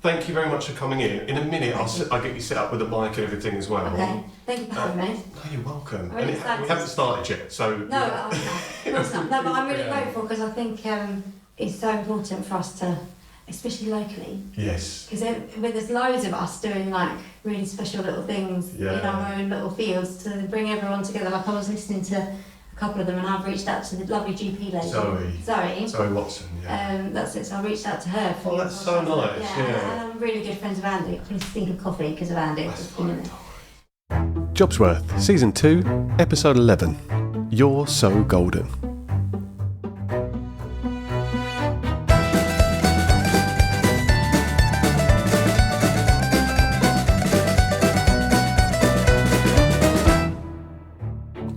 Thank you very much for coming in. In a minute, I'll get you set up with a mic and everything as well. Okay, thank you for having me. No, you're welcome. I'm really we haven't started yet, so... No, of course not. No, but I'm really grateful because I think it's so important for us to, especially locally. Yes. Because there's loads of us doing like really special little things in our own little fields to bring everyone together. Like I was listening to a couple of them and I've reached out to the lovely GP lady. Zoe Watson, yeah. That's it, so I reached out to her. Oh, that's so nice, yeah. And I'm really good friends with Andy. I please think of coffee because of Andy. That's fine. Jobsworth, Season 2, Episode 11. You're So Golden.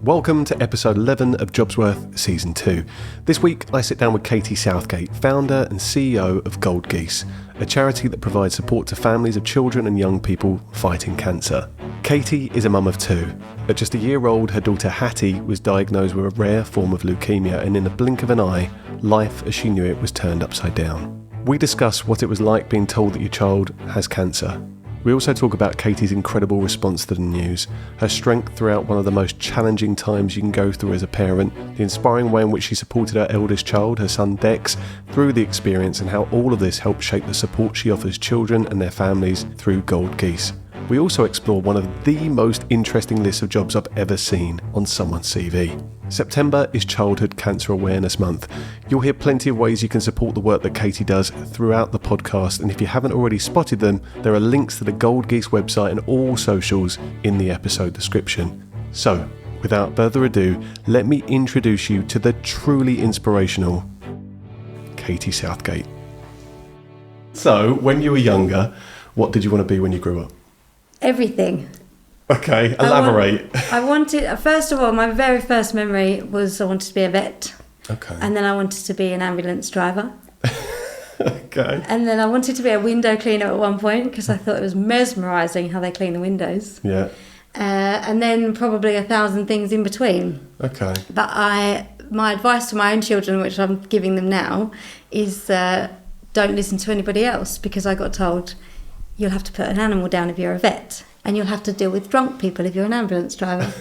Welcome to episode 11 of Jobsworth Season 2. This week I sit down with Katie Southgate, founder and CEO of Gold Geese, a charity that provides support to families of children and young people fighting cancer. Katie is a mum of two. At just a year old, her daughter Hattie was diagnosed with a rare form of leukemia, and in the blink of an eye, life as she knew it was turned upside down. We discuss what it was like being told that your child has cancer. We also talk about Katie's incredible response to the news, her strength throughout one of the most challenging times you can go through as a parent, the inspiring way in which she supported her eldest child, her son Dex, through the experience, and how all of this helped shape the support she offers children and their families through Gold Geese. We also explore one of the most interesting lists of jobs I've ever seen on someone's CV. September is Childhood Cancer Awareness Month. You'll hear plenty of ways you can support the work that Katie does throughout the podcast, and if you haven't already spotted them, there are links to the Gold Geese website and all socials in the episode description. So, without further ado, let me introduce you to the truly inspirational Katie Southgate. So, when you were younger, what did you want to be when you grew up? Everything. Okay, elaborate. I wanted, first of all, my very first memory was I wanted to be a vet. Okay. And then I wanted to be an ambulance driver. Okay. And then I wanted to be a window cleaner at one point because I thought it was mesmerising how they clean the windows. Yeah. And then probably 1,000 things in between. Okay. But my advice to my own children, which I'm giving them now, is don't listen to anybody else, because I got told you'll have to put an animal down if you're a vet, and you'll have to deal with drunk people if you're an ambulance driver,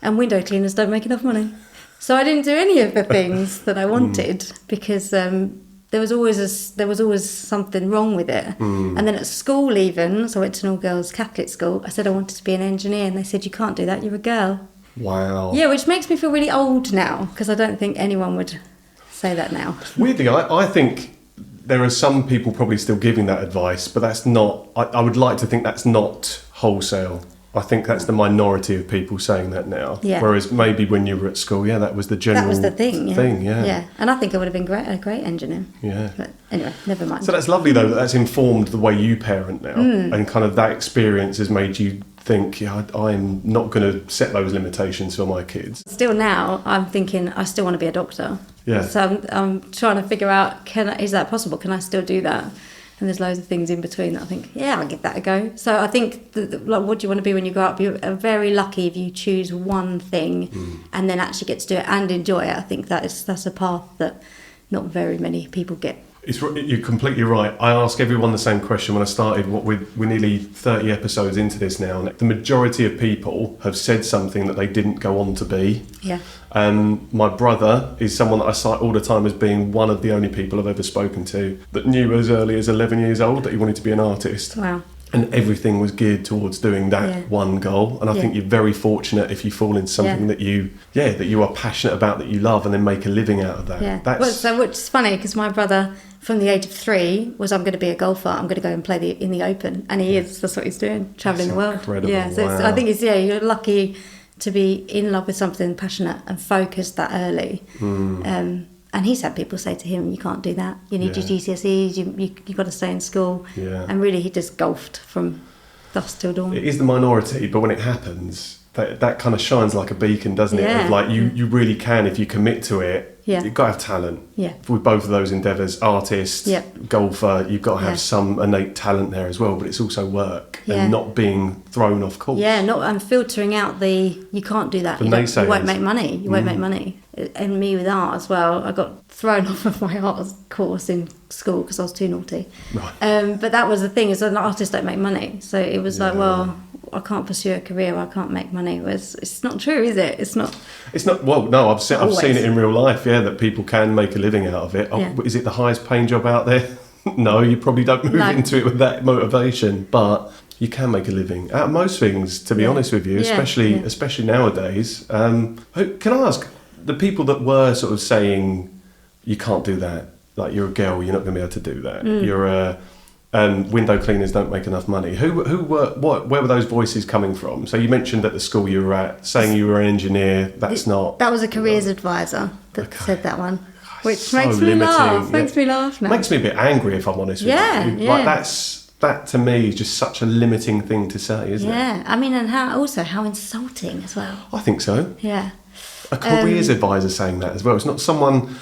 and window cleaners don't make enough money. So I didn't do any of the things that I wanted because there was always something wrong with it. And then at school even, so I went to an all-girls Catholic school, I said I wanted to be an engineer, and they said, you can't do that, you're a girl. Wow. Yeah, which makes me feel really old now, because I don't think anyone would say that now. Weirdly, I think there are some people probably still giving that advice, but that's not, I would like to think that's not wholesale. I think that's the minority of people saying that now. Yeah. Whereas maybe when you were at school, that was the general That was the thing, yeah. Yeah, and I think I would have been a great engineer. Yeah. But anyway, never mind. So that's lovely though, that's informed the way you parent now. And kind of that experience has made you think, I'm not going to set those limitations for my kids. Still now, I'm thinking I still want to be a doctor. Yeah. So I'm trying to figure out, is that possible? Can I still do that? And there's loads of things in between that I think, I'll give that a go. So I think, like, what do you want to be when you grow up? You're very lucky if you choose one thing and then actually get to do it and enjoy it. I think that's a path that not very many people get. You're completely right. I ask everyone the same question when I started. We're nearly 30 episodes into this now. And the majority of people have said something that they didn't go on to be. Yeah. My brother is someone that I cite all the time as being one of the only people I've ever spoken to that knew as early as 11 years old that he wanted to be an artist. Wow. And everything was geared towards doing that one goal. And I think you're very fortunate if you fall into something that you are passionate about, that you love, and then make a living out of that. Yeah. Which is funny, because my brother, from the age of 3, was, I'm going to be a golfer. I'm going to go and play in the Open. And he is. That's what he's doing, travelling the world. Incredible. Yeah. So I think you're lucky to be in love with something passionate and focused that early. And he's had people say to him, you can't do that. You need your GCSEs, you've got to stay in school. Yeah. And really he just golfed from dusk till dawn. It is the minority, but when it happens, that kind of shines like a beacon, doesn't it? Yeah. Of like you really can, if you commit to it, Yeah. You've got to have talent. Yeah. With both of those endeavours, artist, Yeah. golfer, you've got to have Yeah. some innate talent there as well, but it's also work Yeah. and not being thrown off course. Yeah, I'm filtering out you can't do that. The You naysayers. won't make money. You won't make money. And me with art as well, I got thrown off of my art course in school because I was too naughty. Right. But that was the thing, is that artists don't make money. So it was like, well, I can't pursue a career, I can't make money. Whereas it's not true, is it? It's not. Well, no, I've seen Always. it in real life, that people can make a living out of it. Yeah. Is it the highest paying job out there? No, you probably don't move No. into it with that motivation, but you can make a living out of most things, to be honest with you, Yeah. especially nowadays. Can I ask, the people that were sort of saying, you can't do that, like you're a girl, you're not going to be able to do that, you're a... window cleaners don't make enough money. Where were those voices coming from? So you mentioned at the school you were at, saying you were an engineer. That was a careers advisor that said that one, which So makes me limiting. laugh. Makes me laugh now. Makes me a bit angry, if I'm honest with you. Yeah. Like that to me is just such a limiting thing to say, isn't it? Yeah, I mean, and how insulting as well. I think so. Yeah. A careers advisor saying that as well. It's not someone.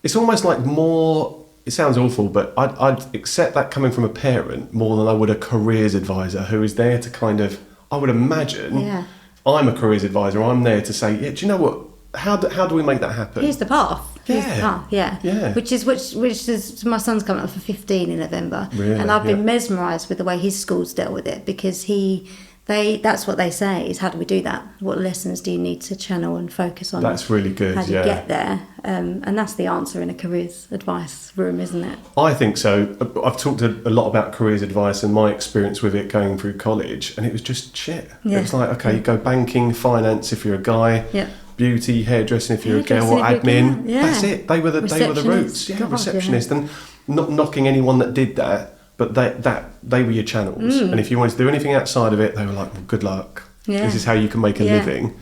It's almost like more. It sounds awful, but I'd accept that coming from a parent more than I would a careers advisor who is there to kind of. I would imagine. Yeah. I'm a careers advisor. I'm there to say, do you know what? How do we make that happen? Here's the path. Here's the Yeah. path. Yeah. Yeah. Which is my son's coming up for 15 in November, Really? and I've been Yeah. mesmerised with the way his school's dealt with it, because that's what they say is, how do we do that? What lessons do you need to channel and focus on? That's really good. How do you yeah. get there? And that's the answer in a careers advice room, isn't it? I think so. I've talked a lot about careers advice and my experience with it going through college, and it was just shit. Yeah. It was like, okay, you go banking, finance if you're a guy, Yeah. beauty, hairdressing if you're a girl, or Hairdressing if you're a admin. girl, yeah. That's it. They were the Receptionist. roots. Yeah, God, receptionist, and not knocking anyone that did that, but they were your channels. And if you wanted to do anything outside of it, they were like, well, good luck. Yeah. This is how you can make a Yeah. living.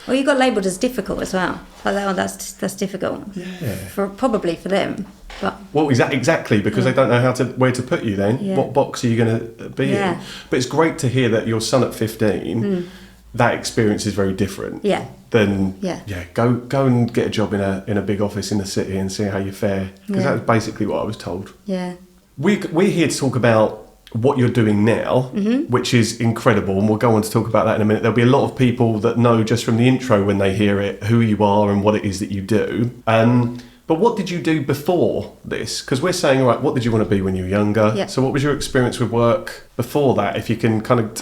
Well, you got labelled as difficult as well. Like, that's difficult. Yeah. Probably for them, but Well, exactly, because they don't know where to put you then. Yeah. What box are you going to be Yeah. in? But it's great to hear that your son at 15, that experience is very different. Yeah. Then, Yeah. go and get a job in a big office in the city and see how you fare. Because Yeah. that was basically what I was told. yeah. We're here to talk about what you're doing now, which is incredible, and we'll go on to talk about that in a minute. There'll be a lot of people that know just from the intro when they hear it who you are and what it is that you do. But what did you do before this? Because we're saying, all right, what did you want to be when you were younger? Yeah. So what was your experience with work before that? If you can kind of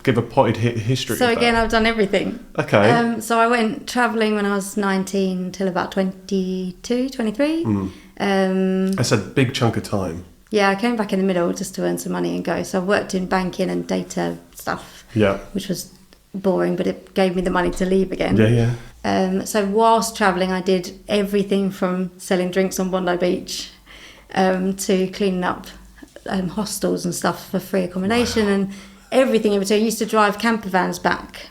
give a potted history. So of again, that. I've done everything. Okay. So I went travelling when I was 19 till about 22, 23. That's a big chunk of time. Yeah, I came back in the middle just to earn some money and go. So I worked in banking and data stuff, Yeah. which was boring, but it gave me the money to leave again. Yeah. So whilst travelling, I did everything from selling drinks on Bondi Beach to cleaning up hostels and stuff for free accommodation and everything in between. I used to drive camper vans back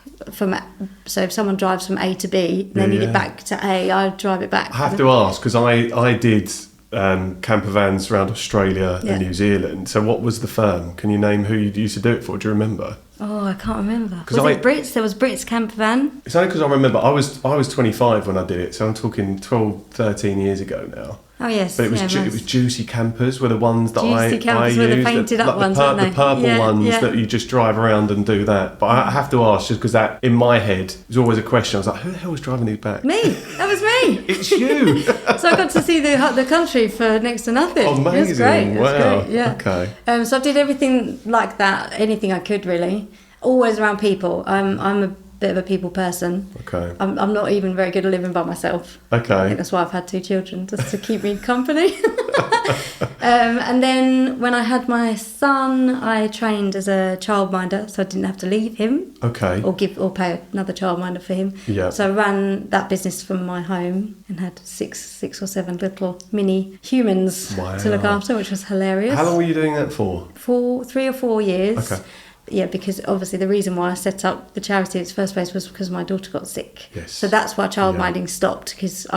so if someone drives from A to B and they need it back to A, I'd drive it back. I have to ask, because I did camper vans around Australia Yeah. and New Zealand. So what was the firm? Can you name who you used to do it for? Do you remember? Oh, I can't remember. 'Cause Was it Brits? There was Brits camper van. It's only because I remember I was 25 when I did it, so I'm talking 12, 13 years ago now. Oh yes, But it was yeah, it was Juicy Campers were the ones that Juicy I Campers used. were the painted up ones, the weren't they? purple Yeah, ones yeah. that you just drive around and do that. But I have to ask, just because that in my head was always a question. I was like, who the hell was driving these back? Me, that was me. It's you. So I got to see the country for next to nothing. Amazing. It was great. It was Wow. great. Yeah. Okay. So I did everything like that, anything I could really. Always around people. I'm a bit of a people person. Okay. I'm not even very good at living by myself. I think Okay. that's why I've had 2 children, just to keep me company. And then when I had my son, I trained as a childminder, so I didn't have to leave him Okay. or pay another childminder for him. Yeah. So I ran that business from my home and had six or seven little mini humans to look Wow. after, which was hilarious. How long were you doing that for? For 3 or 4 years. Okay. Yeah, because obviously the reason why I set up the charity in the first place was because my daughter got sick. Yes. So that's why childminding Yeah. stopped, because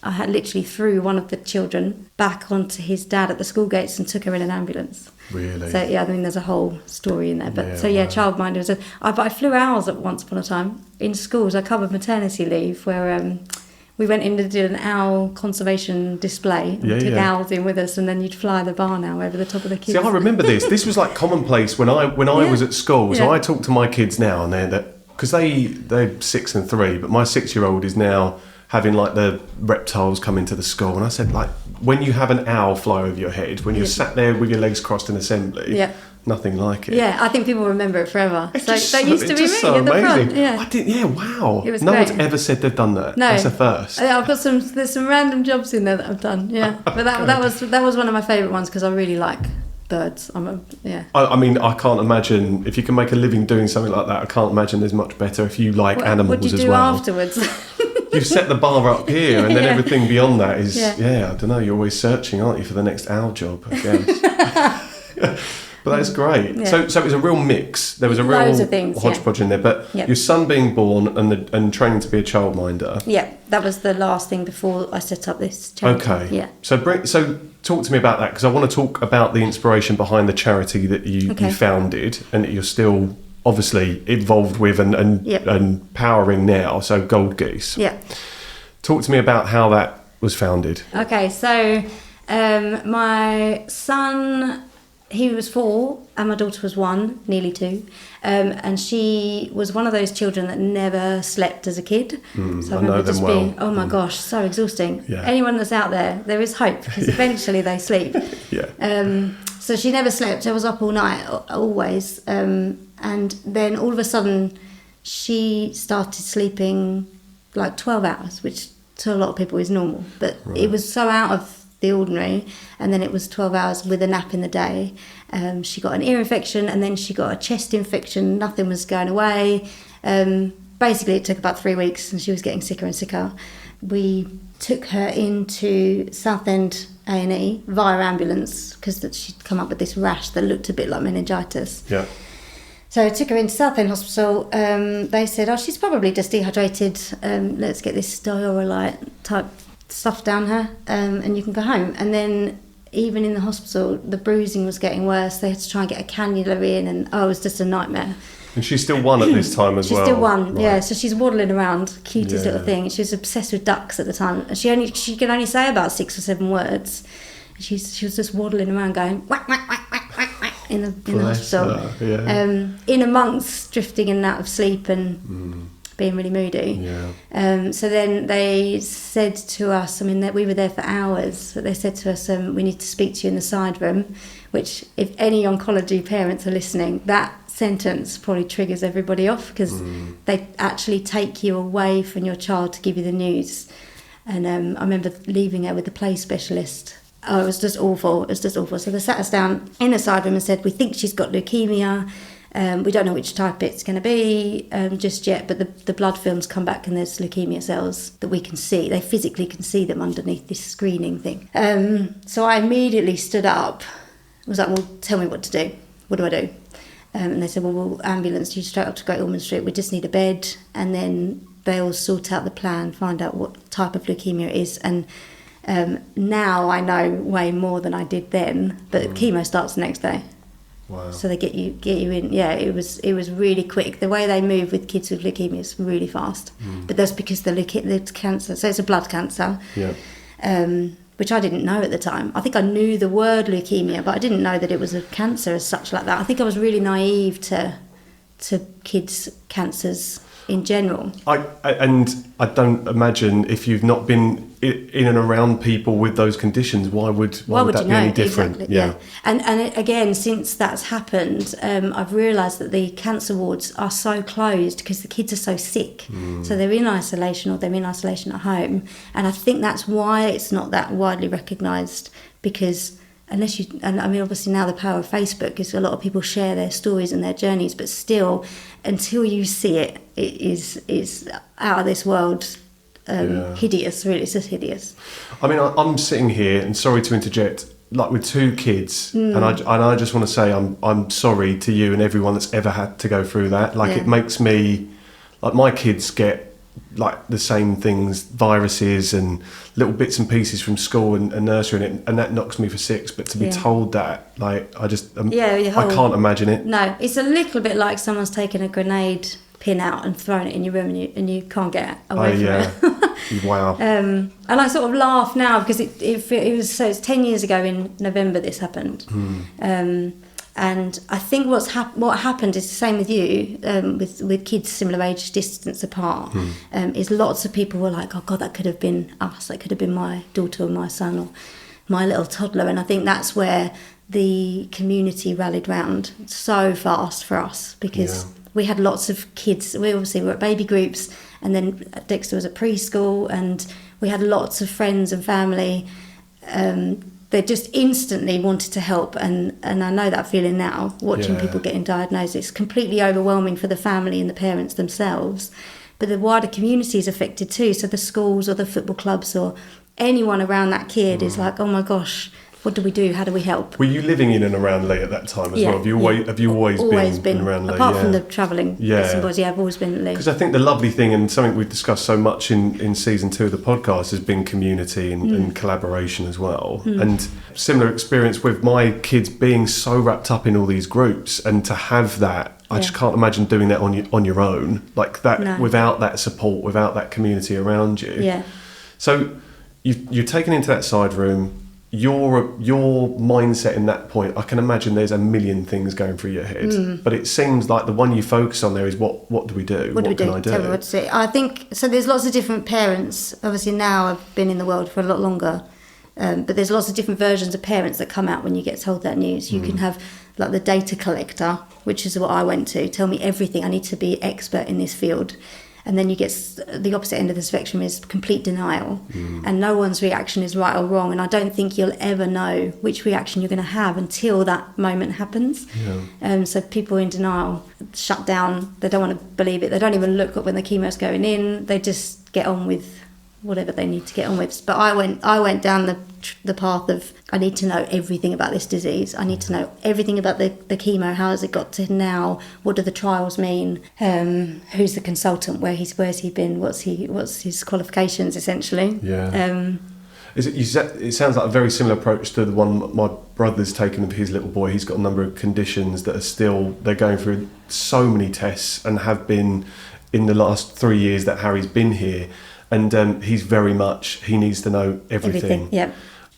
I had literally threw one of the children back onto his dad at the school gates and took her in an ambulance. Really? So yeah, I mean there's a whole story in there. But Yeah, wow. childminder was but I flew hours at once upon a time in schools. I covered maternity leave where we went in to do an owl conservation display. And took owls in with us, and then you'd fly the barn owl over the top of the kids. See, I remember this. This was like commonplace when I was at school. So I talk to my kids now, and because they're 6 and 3, but my 6-year-old is now having like the reptiles come into the school, and I said, like, when you have an owl fly over your head, when you're sat there with your legs crossed in assembly, nothing like it. Yeah, I think people remember it forever. It's That used to be me so at the amazing. front. Yeah. I did. Yeah, wow. It was no great. one's ever said they've done that. No, That's a first. I've got there's some random jobs in there that I've done. Yeah, but that was one of my favourite ones because I really like birds. I mean, I can't imagine if you can make a living doing something like that. I can't imagine there's much better if you like animals what do you as do well. Afterwards? You've set the bar up here, and then everything beyond that is I don't know. You're always searching, aren't you, for the next owl job? I guess. But that's great. Yeah. So it was a real mix. There was a real hodgepodge in there. But your son being born and training to be a childminder. Yeah, that was the last thing before I set up this charity. Okay. Yeah. So talk to me about that, because I want to talk about the inspiration behind the charity that you founded and that you're still obviously involved with and powering now. So Gold Geese. Yeah. Talk to me about how that was founded. Okay, so my son, he was 4 and my daughter was 1, nearly 2, and she was one of those children that never slept as a kid. So I remember just being, oh my gosh, so exhausting. Yeah. Anyone that's out there is hope, because eventually they sleep. So she never slept. I was up all night, always, and then all of a sudden she started sleeping like 12 hours, which to a lot of people is normal, but it was so out of the ordinary. And then it was 12 hours with a nap in the day. She got an ear infection, and then she got a chest infection. Nothing was going away. Basically it took about 3 weeks, and she was getting sicker and sicker. We took her into Southend A&E via ambulance because she'd come up with this rash that looked a bit like meningitis. Yeah. So I took her into Southend Hospital. They said, oh, she's probably just dehydrated. Let's get this Diorolite type stuff down her, and you can go home. And then even in the hospital, the bruising was getting worse. They had to try and get a cannula in, and it was just a nightmare. And she's still 1 at this time as well. She's still 1, yeah. So she's waddling around, cutest little thing. She was obsessed with ducks at the time. She can only say about 6 or 7 words. She was just waddling around going whack whack whack whack whack whack in the hospital. In amongst drifting in and out of sleep and being really moody. Yeah. So then they said to us, I mean, that we were there for hours, but they said to us, we need to speak to you in the side room, which if any oncology parents are listening, that sentence probably triggers everybody off, because they actually take you away from your child to give you the news. And I remember leaving her with the play specialist. Oh, it was just awful. So they sat us down in the side room and said, we think she's got leukemia. We don't know which type it's going to be just yet, but the blood films come back and there's leukemia cells that we can see. They physically can see them underneath this screening thing. So I immediately stood up. I was like, well, tell me what to do. What do I do? And they said, well, we'll ambulance you straight up to Great Ormond Street. We just need a bed. And then they'll sort out the plan, find out what type of leukemia it is. And now I know way more than I did then, but chemo starts the next day. Wow. So they get you in. Yeah, it was really quick. The way they move with kids with leukemia is really fast. But that's because the cancer. So it's a blood cancer. Yeah. Which I didn't know at the time. I think I knew the word leukemia, but I didn't know that it was a cancer as such like that. I think I was really naive to kids' cancers in general. I don't imagine, if you've not been in and around people with those conditions, why would that be any different? Exactly, yeah. And again, since that's happened, I've realised that the cancer wards are so closed because the kids are so sick. So they're in isolation, or they're in isolation at home. And I think that's why it's not that widely recognised, because unless you, and I mean, obviously now the power of Facebook is a lot of people share their stories and their journeys, but still, until you see it, it's out of this world. Hideous, really. It's just hideous. I mean, I'm sitting here, and sorry to interject, like with 2 kids, and I just want to say I'm sorry to you and everyone that's ever had to go through that. Like, it makes me, like, my kids get like the same things, viruses and little bits and pieces from school and nursery, and that knocks me for 6. But to be told that, like, I just I can't imagine it. No, it's a little bit like someone's taken a grenade pin out and thrown it in your room, and you can't get away from it. Wow. And I sort of laugh now because it's 10 years ago in November this happened. And I think what happened is the same with you, with kids similar age, distance apart, is lots of people were like, oh God, that could have been us, that could have been my daughter or my son or my little toddler. And I think that's where the community rallied round so fast for us, because we had lots of kids. We obviously were at baby groups, and then Dexter was at preschool, and we had lots of friends and family. They just instantly wanted to help, and I know that feeling now, watching people getting diagnosed. It's completely overwhelming for the family and the parents themselves, but the wider community is affected too. So the schools or the football clubs or anyone around that kid is like, oh my gosh, what do we do? How do we help? Were you living in and around Leigh at that time as well? Have you always been around Leigh? Apart from the travelling bits and bobs, I've always been at Leigh. Because I think the lovely thing, and something we've discussed so much in season 2 of the podcast, has been community and collaboration as well. And similar experience with my kids being so wrapped up in all these groups, and to have that, I just can't imagine doing that on your own, like that, without that support, without that community around you. Yeah. So you're taken into that side room. Your mindset in that point, I can imagine there's a million things going through your head, but it seems like the one you focus on there is what do we do? What can I do? Tell me what to do. I think so. There's lots of different parents. Obviously now I've been in the world for a lot longer, but there's lots of different versions of parents that come out when you get told that news. You can have like the data collector, which is what I went to. Tell me everything. I need to be expert in this field. And then you get the opposite end of the spectrum is complete denial, and no one's reaction is right or wrong. And I don't think you'll ever know which reaction you're going to have until that moment happens. So people in denial shut down. They don't want to believe it. They don't even look up when the chemo's going in. They just get on with whatever they need to get on with. But I went down the path of, I need to know everything about this disease. I need to know everything about the chemo. How has it got to now? What do the trials mean? Who's the consultant? Where's he been? What's his qualifications essentially? It sounds like a very similar approach to the one my brother's taken with his little boy. He's got a number of conditions that are they're going through so many tests and have been in the last 3 years that Harry's been here. And he's very much, he needs to know everything. Yeah.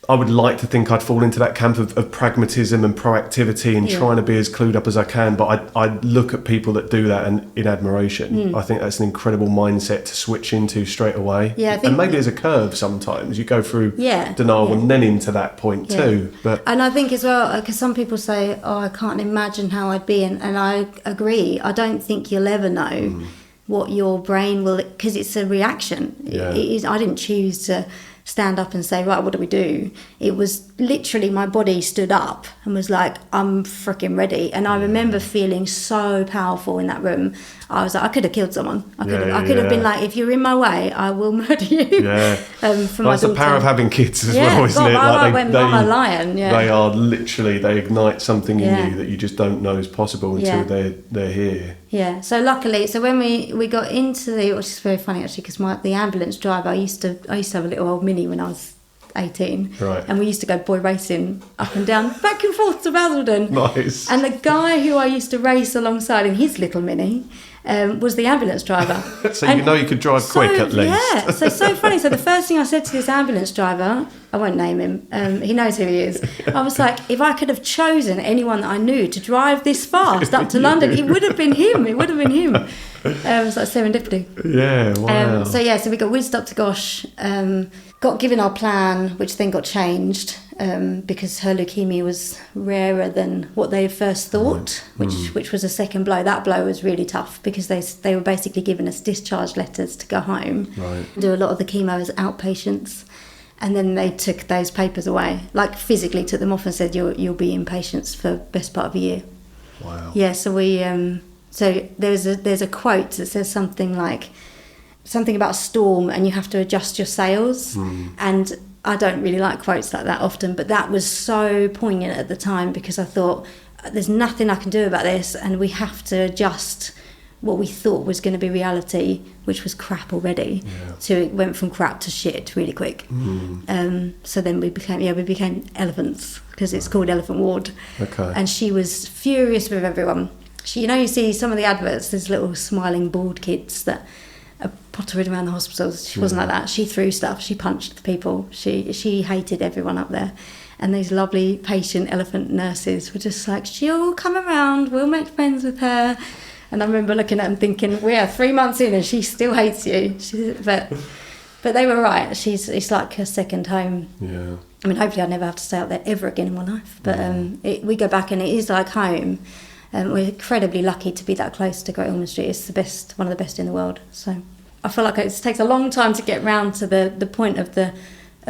I would like to think I'd fall into that camp of pragmatism and proactivity and trying to be as clued up as I can. But I look at people that do that and in admiration. I think that's an incredible mindset to switch into straight away. Yeah, and maybe there's a curve sometimes. You go through denial and then into that point too. And I think as well, because some people say, oh, I can't imagine how I'd be. And I agree. I don't think you'll ever know what your brain will, because it's a reaction. It is. I didn't choose to stand up and say, right, what do we do? It was literally my body stood up and was like, I'm freaking ready. And I remember feeling so powerful in that room. I was like, I could have killed someone. I could have been like, if you're in my way, I will murder you. For my that's the power of having kids as well, isn't it? I'm a lion. They are literally, they ignite something in you that you just don't know is possible until they're here. Yeah, so luckily, when we got into which is very funny actually, because the ambulance driver, I used to have a little old Mini when I was 18, and we used to go boy racing up and down, back and forth to Basildon. Nice. And the guy who I used to race alongside in his little Mini was the ambulance driver. So you could drive quick at least. Yeah, so funny. So the first thing I said to this ambulance driver, I won't name him, he knows who he is. I was like, if I could have chosen anyone that I knew to drive this fast up to London, it would have been him. It was like serendipity. Yeah, wow. So we got whizzed up to Gosh, got given our plan, which then got changed because her leukemia was rarer than what they first thought, which was a second blow. That blow was really tough because they were basically giving us discharge letters to go home, do a lot of the chemo as outpatients. And then they took those papers away, like physically took them off and said, you'll be inpatients for best part of a year. Wow. Yeah, so we so there's a quote that says something about a storm and you have to adjust your sails. And I don't really like quotes like that often, but that was so poignant at the time because I thought there's nothing I can do about this and we have to adjust what we thought was going to be reality, which was crap already. So it went from crap to shit really quick. So then we became elephants because it's called Elephant Ward. Okay. And she was furious with everyone. you see some of the adverts, there's little smiling bald kids that are pottering around the hospitals. She wasn't like that. She threw stuff. She punched the people. She hated everyone up there. And these lovely patient elephant nurses were just like, she'll come around, we'll make friends with her. And I remember looking at them thinking, we are 3 months in and she still hates you. But they were right. It's like her second home. Yeah. I mean, hopefully I'll never have to stay up there ever again in my life. But we go back and it is like home. We're incredibly lucky to be that close to Great Ormond Street. It's the best, one of the best in the world. So I feel like it takes a long time to get round to the point of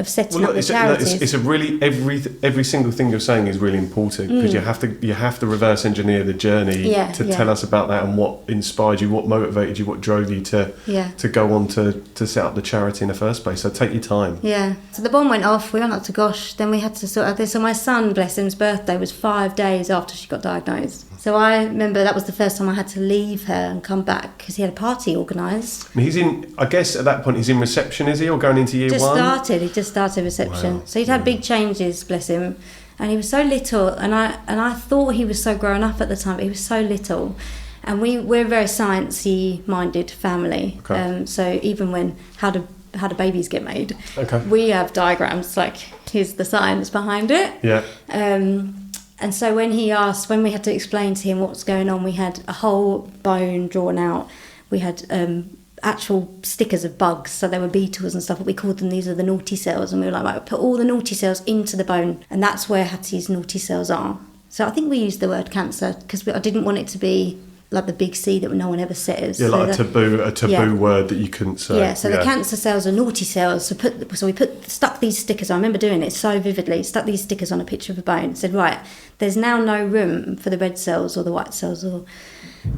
setting up the charities. It's a really every single thing you're saying is really important, because you have to reverse engineer the journey to tell us about that and what inspired you, what motivated you, what drove you to go on to set up the charity in the first place. So take your time. Yeah. So the bomb went off. We went up to Gosh. Then we had to sort out this. So my son, bless him's birthday was 5 days after she got diagnosed. So I remember that was the first time I had to leave her and come back because he had a party organised. And I guess at that point he's in reception, is he, or going into year one? He just started reception. Wow. So he'd had big changes, bless him. And he was so little, and I thought he was so grown up at the time, but he was so little. And we're a very sciencey minded family. Okay. So even when how do babies get made? Okay. We have diagrams, like here's the science behind it. Yeah. And so when we had to explain to him what was going on, we had a whole bone drawn out. We had actual stickers of bugs, so there were beetles and stuff, but we called them, these are the naughty cells, and we were like, right, put all the naughty cells into the bone, and that's where Hattie's naughty cells are. So I think we used the word cancer because I didn't want it to be like the big C that no one ever says. Yeah, like a taboo word that you couldn't say. Yeah, so the cancer cells are naughty cells. So we stuck these stickers. I remember doing it so vividly. Stuck these stickers on a picture of a bone. Said, right, there's now no room for the red cells or the white cells or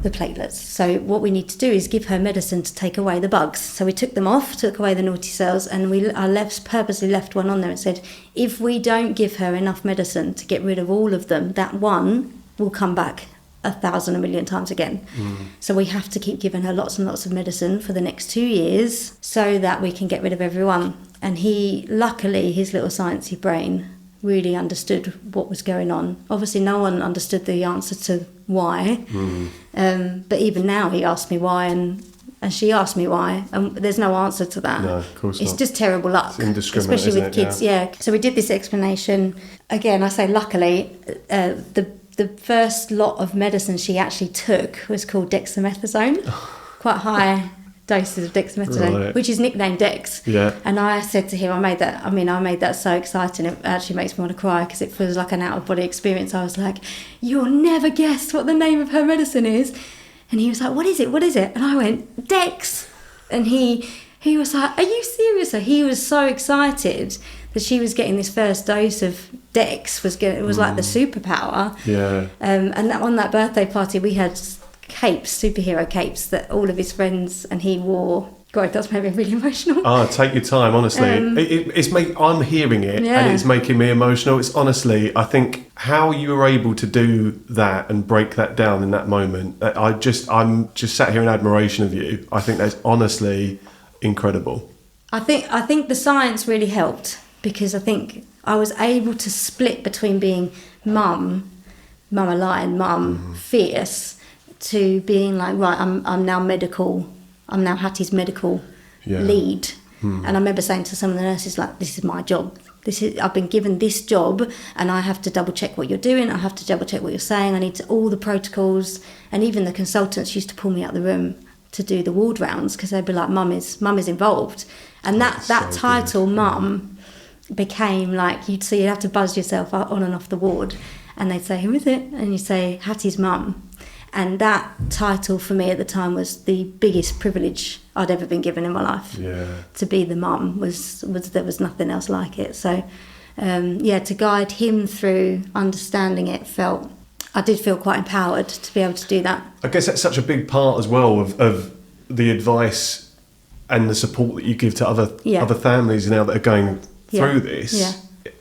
the platelets. So what we need to do is give her medicine to take away the bugs. So we took them off, took away the naughty cells, and I purposely left one on there and said, if we don't give her enough medicine to get rid of all of them, that one will come back 1,000, 1,000,000 times again. So we have to keep giving her lots and lots of medicine for the next 2 years so that we can get rid of everyone. And luckily, his little sciencey brain really understood what was going on. Obviously, no one understood the answer to why. But even now, he asked me why, and she asked me why, and there's no answer to that. No, of course it's not. just terrible luck, it's indiscriminate, especially with kids. Yeah. So we did this explanation. Again, I say luckily, the first lot of medicine she actually took was called dexamethasone, quite high doses of dexamethasone, which is nicknamed Dex. Yeah. And I said to him, I made that so exciting, it actually makes me want to cry because it feels like an out-of-body experience. I was like, you'll never guess what the name of her medicine is. And he was like, what is it? And I went, Dex. And he was like, are you serious? So he was so excited that she was getting this first dose of Dex. It was like the superpower. Yeah. And on that birthday party, we had capes, superhero capes, that all of his friends and he wore. God, that's made me really emotional. Oh, take your time, honestly. I'm hearing it and it's making me emotional. It's honestly, I think how you were able to do that and break that down in that moment, I'm just sat here in admiration of you. I think that's honestly incredible. I think the science really helped because I think I was able to split between being mum aligned, mum fierce, to being like, right, I'm now medical. I'm now Hattie's medical lead. And I remember saying to some of the nurses, like, this is my job. I've been given this job and I have to double check what you're doing. I have to double check what you're saying. I need all the protocols. And even the consultants used to pull me out the room to do the ward rounds because they'd be like, mum is involved. And that title, mum, became like, you'd have to buzz yourself on and off the ward. And they'd say, who is it? And you'd say, Hattie's mum. And that title for me at the time was the biggest privilege I'd ever been given in my life. Yeah. To be the mum there was nothing else like it. So, to guide him through understanding it, I did feel quite empowered to be able to do that. I guess that's such a big part as well of the advice and the support that you give to other families now that are going through this. Yeah.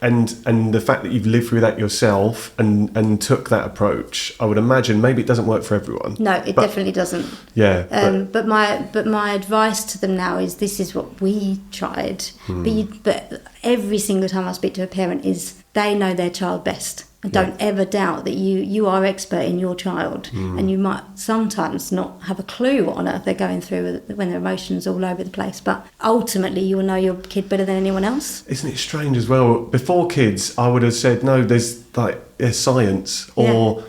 And the fact that you've lived through that yourself and took that approach, I would imagine maybe it doesn't work for everyone. No, it definitely doesn't. Yeah. But my advice to them now is this is what we tried. But every single time I speak to a parent is they know their child best. And don't ever doubt that you are expert in your child, and you might sometimes not have a clue what on earth they're going through when their emotions all over the place. But ultimately, you will know your kid better than anyone else. Isn't it strange as well? Before kids, I would have said, no, there's science, or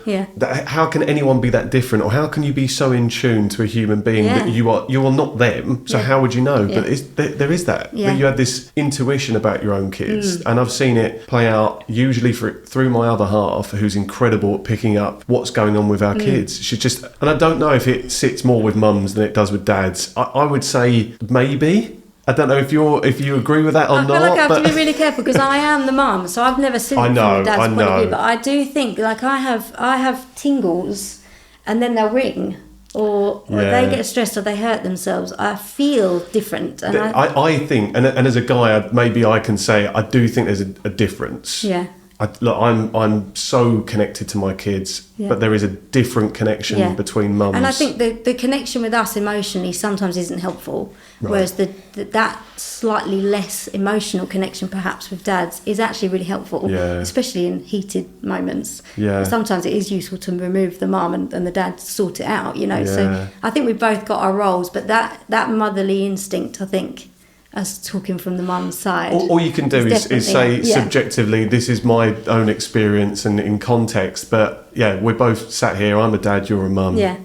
how can anyone be that different, or how can you be so in tune to a human being that you are not them? So how would you know? But there is that. Yeah. But you had this intuition about your own kids, and I've seen it play out usually through my other half, who's incredible at picking up what's going on with our kids. She just, and I don't know if it sits more with mums than it does with dads. I would say maybe. I don't know if you agree with that or not. I feel like I have to be really careful because I am the mum, so I've never seen it from the dad's point of view. But I do think, like, I have tingles, and then they'll ring, or they get stressed or they hurt themselves. I feel different, and I think, and as a guy, maybe I can say I do think there's a difference. Yeah. I'm so connected to my kids, but there is a different connection between mums. And I think the connection with us emotionally sometimes isn't helpful, whereas that slightly less emotional connection perhaps with dads is actually really helpful, especially in heated moments. Yeah. Sometimes it is useful to remove the mum and the dad to sort it out, you know. Yeah. So I think we've both got our roles, but that motherly instinct, I think, as talking from the mum's side. All you can do is say subjectively, this is my own experience and in context, but we're both sat here, I'm a dad, you're a mum. Yeah.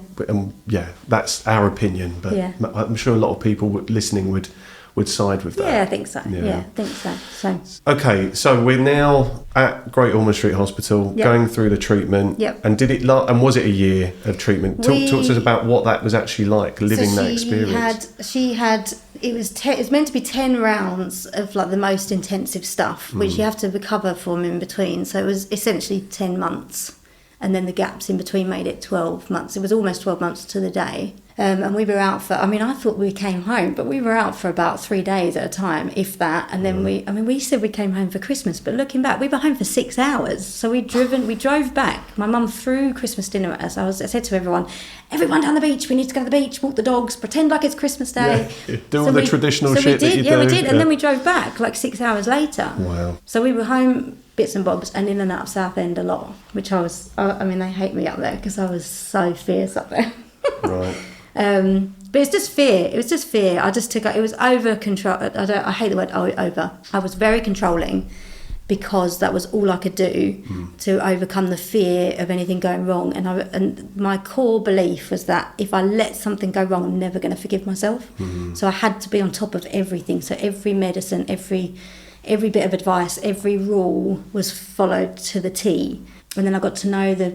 That's our opinion, but I'm sure a lot of people listening would side with that. Yeah, I think so. Yeah, I think so. Okay, so we're now at Great Ormond Street Hospital, going through the treatment. Yep. And was it a year of treatment? Talk to us about what that was actually like, living that experience. It was meant to be 10 rounds of like the most intensive stuff, which you have to recover from in between. So it was essentially 10 months. And then the gaps in between made it 12 months. It was almost 12 months to the day. And we were out for, I thought we came home, but we were out for about 3 days at a time, if that. And then we said we came home for Christmas, but looking back, we were home for 6 hours. So we drove back. My mum threw Christmas dinner at us. I said to everyone down the beach, we need to go to the beach, walk the dogs, pretend like it's Christmas Day. Yeah. Do all the traditional shit that you do. Yeah, we did. And then we drove back like 6 hours later. Wow. So we were home bits and bobs and in and out of Southend a lot, which they hate me up there because I was so fierce up there. Right. But it's just fear. It was just fear. It was over control. I hate the word over. I was very controlling because that was all I could do to overcome the fear of anything going wrong. And my core belief was that if I let something go wrong, I'm never going to forgive myself. So I had to be on top of everything. So every medicine, every bit of advice, every rule was followed to the T. And then I got to know the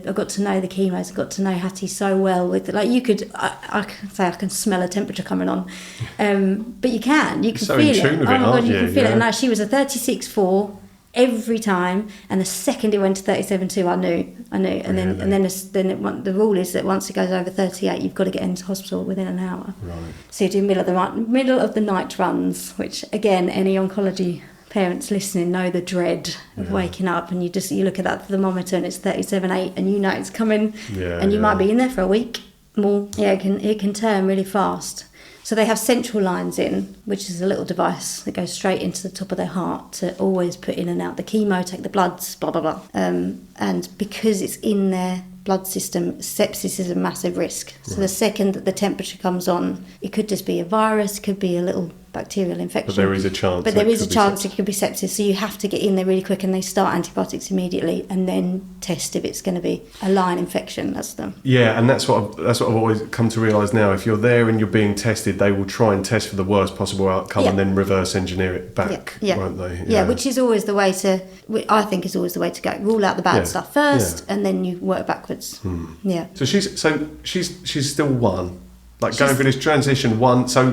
chemos. I got to know Hattie so well. I can say I can smell a temperature coming on, but you can so feel in tune it. With it, my God, you can feel it. And now she was a 36.4 every time, and the second it went to 37.2, I knew. And then the rule is that once it goes over 38, you've got to get into hospital within an hour. Right. So you do middle of the night runs, which again, any oncology parents listening know the dread of waking up and you look at that thermometer and it's 37.8 and you know it's coming and you might be in there for a week more. It can turn really fast. So they have central lines in, which is a little device that goes straight into the top of their heart to always put in and out the chemo, take the bloods, blah blah blah. And because it's in their blood system, sepsis is a massive risk. So the second that the temperature comes on, it could just be a virus, could be a little bacterial infection. But there is a chance. But there is a chance it could be sepsis. So you have to get in there really quick, and they start antibiotics immediately, and then test if it's going to be a line infection. That's them. Yeah, and that's what I've always come to realise now. If you're there and you're being tested, they will try and test for the worst possible outcome and then reverse engineer it back, won't they? Yeah, which is always the way to. I think is always the way to go. Rule out the bad stuff first, and then you work backwards. Yeah. So she's still one. Like going through this transition, so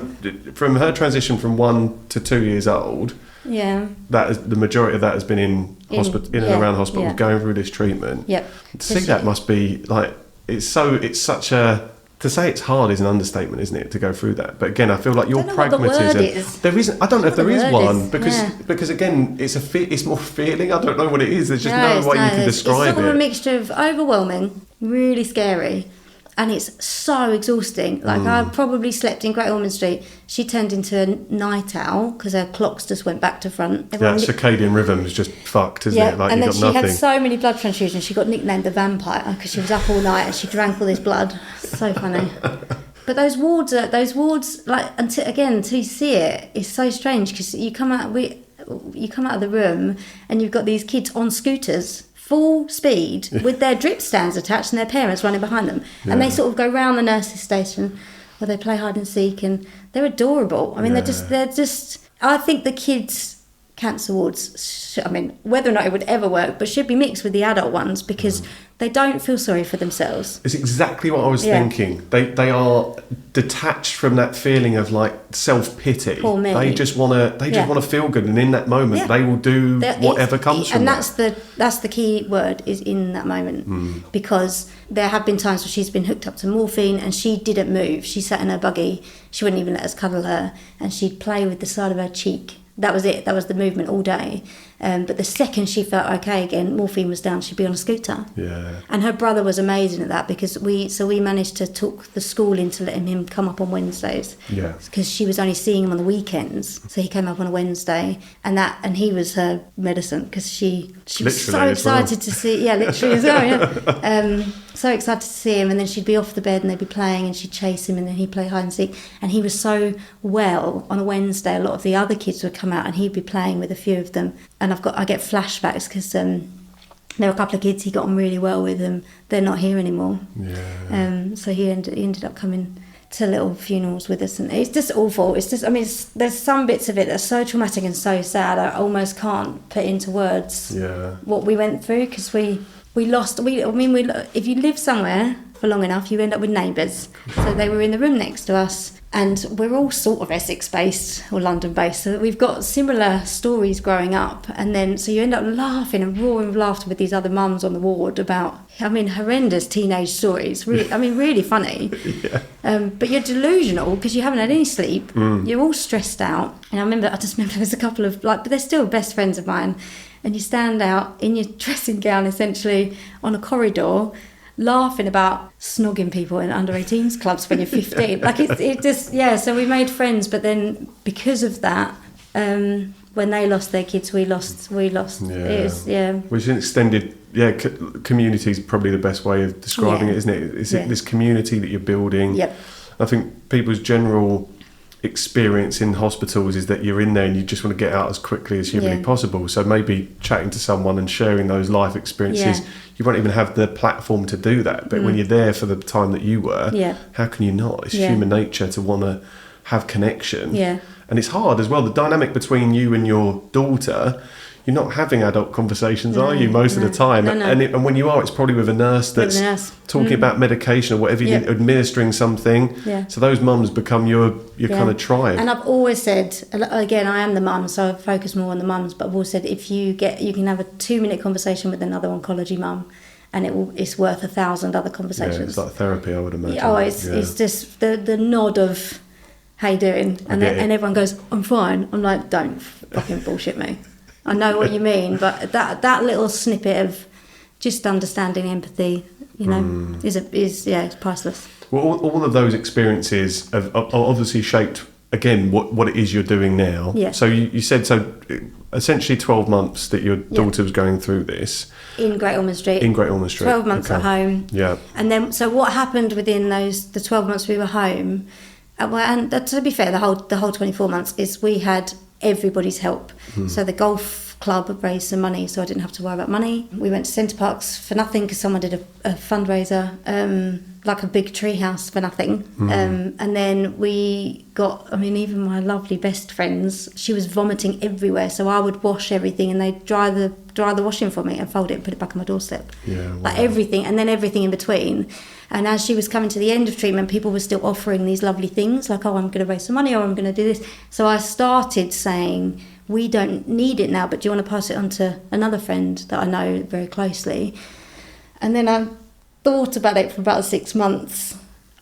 from her transition from 1 to 2 years old, that is, the majority of that has been in hospital, and around hospitals, going through this treatment. Yep. To see that must be like it's such a. To say it's hard is an understatement, isn't it? To go through that, but again, I feel like your pragmatism. There isn't. I don't know if there is one because again, it's more feeling. I don't know what it is. There's just no way you can describe it. It's sort of a mixture of overwhelming, really scary, And it's so exhausting. Like, I probably slept in Great Ormond Street. She turned into a night owl because her clocks just went back to front. Circadian rhythm is just fucked, isn't it? Like, and you then got she nothing. had so many blood transfusions. She got nicknamed the vampire because she was up all night and she drank all this blood. So funny. But those wards, like, until you see it, it's so strange because you come out of the room and you've got these kids on scooters, full speed, with their drip stands attached and their parents running behind them. And they sort of go round the nurse's station where they play hide and seek, and they're adorable. I mean, they're just, I think the kids' cancer wards, whether or not it would ever work, but should be mixed with the adult ones because they don't feel sorry for themselves. It's exactly what I was thinking. They are detached from that feeling of like self-pity. Poor me. They just want to feel good, and in that moment they will do whatever comes from that. And that's the key word, is in that moment. Because there have been times where she's been hooked up to morphine and she didn't move. She sat in her buggy. She wouldn't even let us cuddle her, and she'd play with the side of her cheek. That was it. That was the movement all day. But the second she felt okay again, morphine was down, she'd be on a scooter. Yeah. And her brother was amazing at that because we managed to talk the school into letting him come up on Wednesdays. Yeah. Because she was only seeing him on the weekends. So he came up on a Wednesday, and he was her medicine because she was so excited to see. Yeah, literally as well. Yeah. So excited to see him, and then she'd be off the bed and they'd be playing and she'd chase him and then he'd play hide and seek. And he was so well on a Wednesday. A lot of the other kids would come out and he'd be playing with a few of them. And I get flashbacks because there were a couple of kids he got on really well with them. They're not here anymore. Yeah. So he ended up coming to little funerals with us, and it's just awful. It's just, there's some bits of it that's so traumatic and so sad. I almost can't put into words what we went through because we lost. If you live somewhere for long enough, you end up with neighbours. So they were in the room next to us. And we're all sort of Essex-based or London-based, so that we've got similar stories growing up. And then, so you end up laughing and roaring with laughter with these other mums on the ward about, horrendous teenage stories. Really funny. But you're delusional because you haven't had any sleep. You're all stressed out. And I just remember there's a couple of, but they're still best friends of mine. And you stand out in your dressing gown, essentially, on a corridor, laughing about snogging people in under 18s clubs when you're 15. So we made friends, but then because of that, when they lost their kids, we lost. Which an extended, community is probably the best way of describing it, isn't it? It's this community that you're building. Yep. I think people's general experience in hospitals is that you're in there and you just want to get out as quickly as humanly possible. So maybe chatting to someone and sharing those life experiences, you won't even have the platform to do that. But when you're there for the time that you were, how can you not? It's human nature to want to have connection. Yeah. And it's hard as well. The dynamic between you and your daughter, you're not having adult conversations, are you, most of the time? No. And when you are, it's probably with a nurse that's talking about medication or whatever, administering something. Yeah. So those mums become your kind of tribe. And I've always said, again, I am the mum, so I focus more on the mums, but I've always said if you can have a 2-minute conversation with another oncology mum, and it's worth 1,000 other conversations. Yeah, it's like therapy, I would imagine. It's just the nod of, how you doing? And everyone goes, I'm fine. I'm like, don't fucking bullshit me. I know what you mean, but that little snippet of just understanding empathy, is it's priceless. Well, all of those experiences have obviously shaped, again, what it is you're doing now. Yeah. So you said, essentially 12 months that your daughter was going through this. In Great Ormond Street. 12 months at home. Yeah. And then, so what happened within the 12 months we were home, and to be fair, the whole 24 months, is we had everybody's help. So the golf club raised some money, so I didn't have to worry about money. We went to Centre Parks for nothing because someone did a fundraiser, like a big tree house for nothing. And then we got, even my lovely best friends, she was vomiting everywhere, so I would wash everything and they'd dry the washing for me and fold it and put it back on my doorstep. Yeah, wow. Like everything, and then everything in between. And as she was coming to the end of treatment, people were still offering these lovely things, like, oh, I'm going to raise some money, or I'm going to do this. So I started saying, we don't need it now, but do you want to pass it on to another friend that I know very closely? And then I thought about it for about 6 months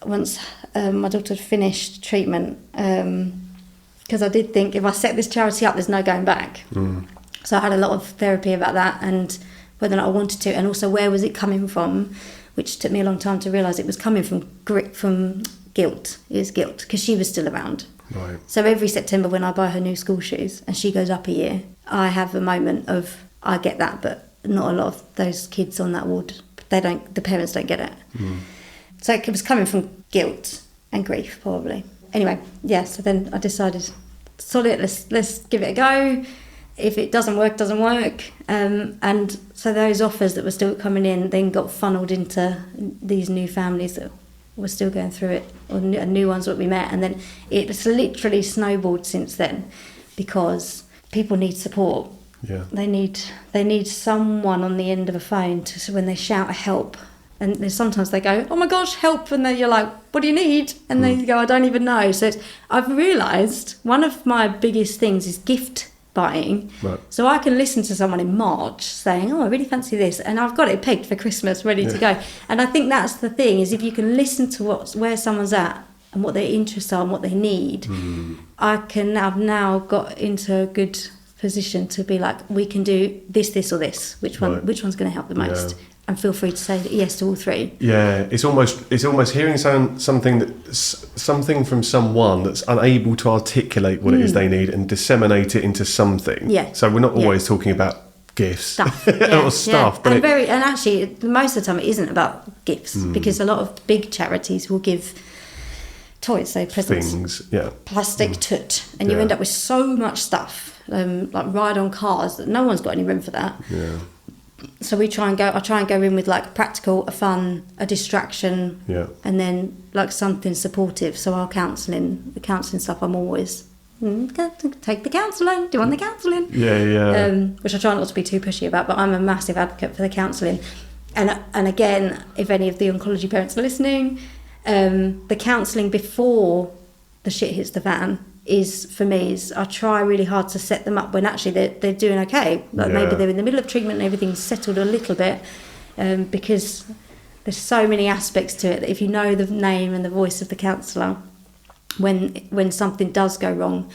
once my daughter had finished treatment, because I did think, if I set this charity up, there's no going back. So I had a lot of therapy about that and whether or not I wanted to, and also where was it coming from. which took me a long time to realise it was coming from guilt. It was guilt because she was still around. Right. So every September when I buy her new school shoes and she goes up a year, I have a moment of, I get that, but not a lot of those kids on that ward, the parents don't get it. So it was coming from guilt and grief probably. Anyway, yeah, so then I decided, solid, let's give it a go. If it doesn't work, doesn't work. And so those offers that were still coming in then got funneled into these new families that were still going through it, or new ones that we met. And then it's literally snowballed since then because people need support. Yeah. They need someone on the end of a phone to, when they shout help. And then sometimes they go, oh my gosh, help. And then you're like, what do you need? And they go, I don't even know. So I've realised one of my biggest things is gift buying. Right. So I can listen to someone in March saying, oh, I really fancy this. And I've got it pegged for Christmas, ready to go. And I think that's the thing, is if you can listen to where someone's at and what their interests are and what they need, I've now got into a good position to be like, we can do this or this. Which one's going to help the most? Yeah. And feel free to say yes to all three. Yeah, it's almost hearing something from someone that's unable to articulate what it is they need and disseminate it into something. Yeah. So we're not always talking about gifts Stuff. or stuff, but and actually most of the time it isn't about gifts because a lot of big charities will give toys, so presents, things, plastic toot, and you end up with so much stuff, like ride on cars that no one's got any room for that. Yeah. So I try and go in with like practical, a fun, a distraction, and then like something supportive. So the counselling stuff, I'm always take the counselling. Do you want the counselling? Yeah. Which I try not to be too pushy about, but I'm a massive advocate for the counselling. And again, if any of the oncology parents are listening, the counselling before the shit hits the fan is I try really hard to set them up when actually they're doing okay. Like maybe they're in the middle of treatment and everything's settled a little bit, because there's so many aspects to it that if you know the name and the voice of the counsellor, when something does go wrong,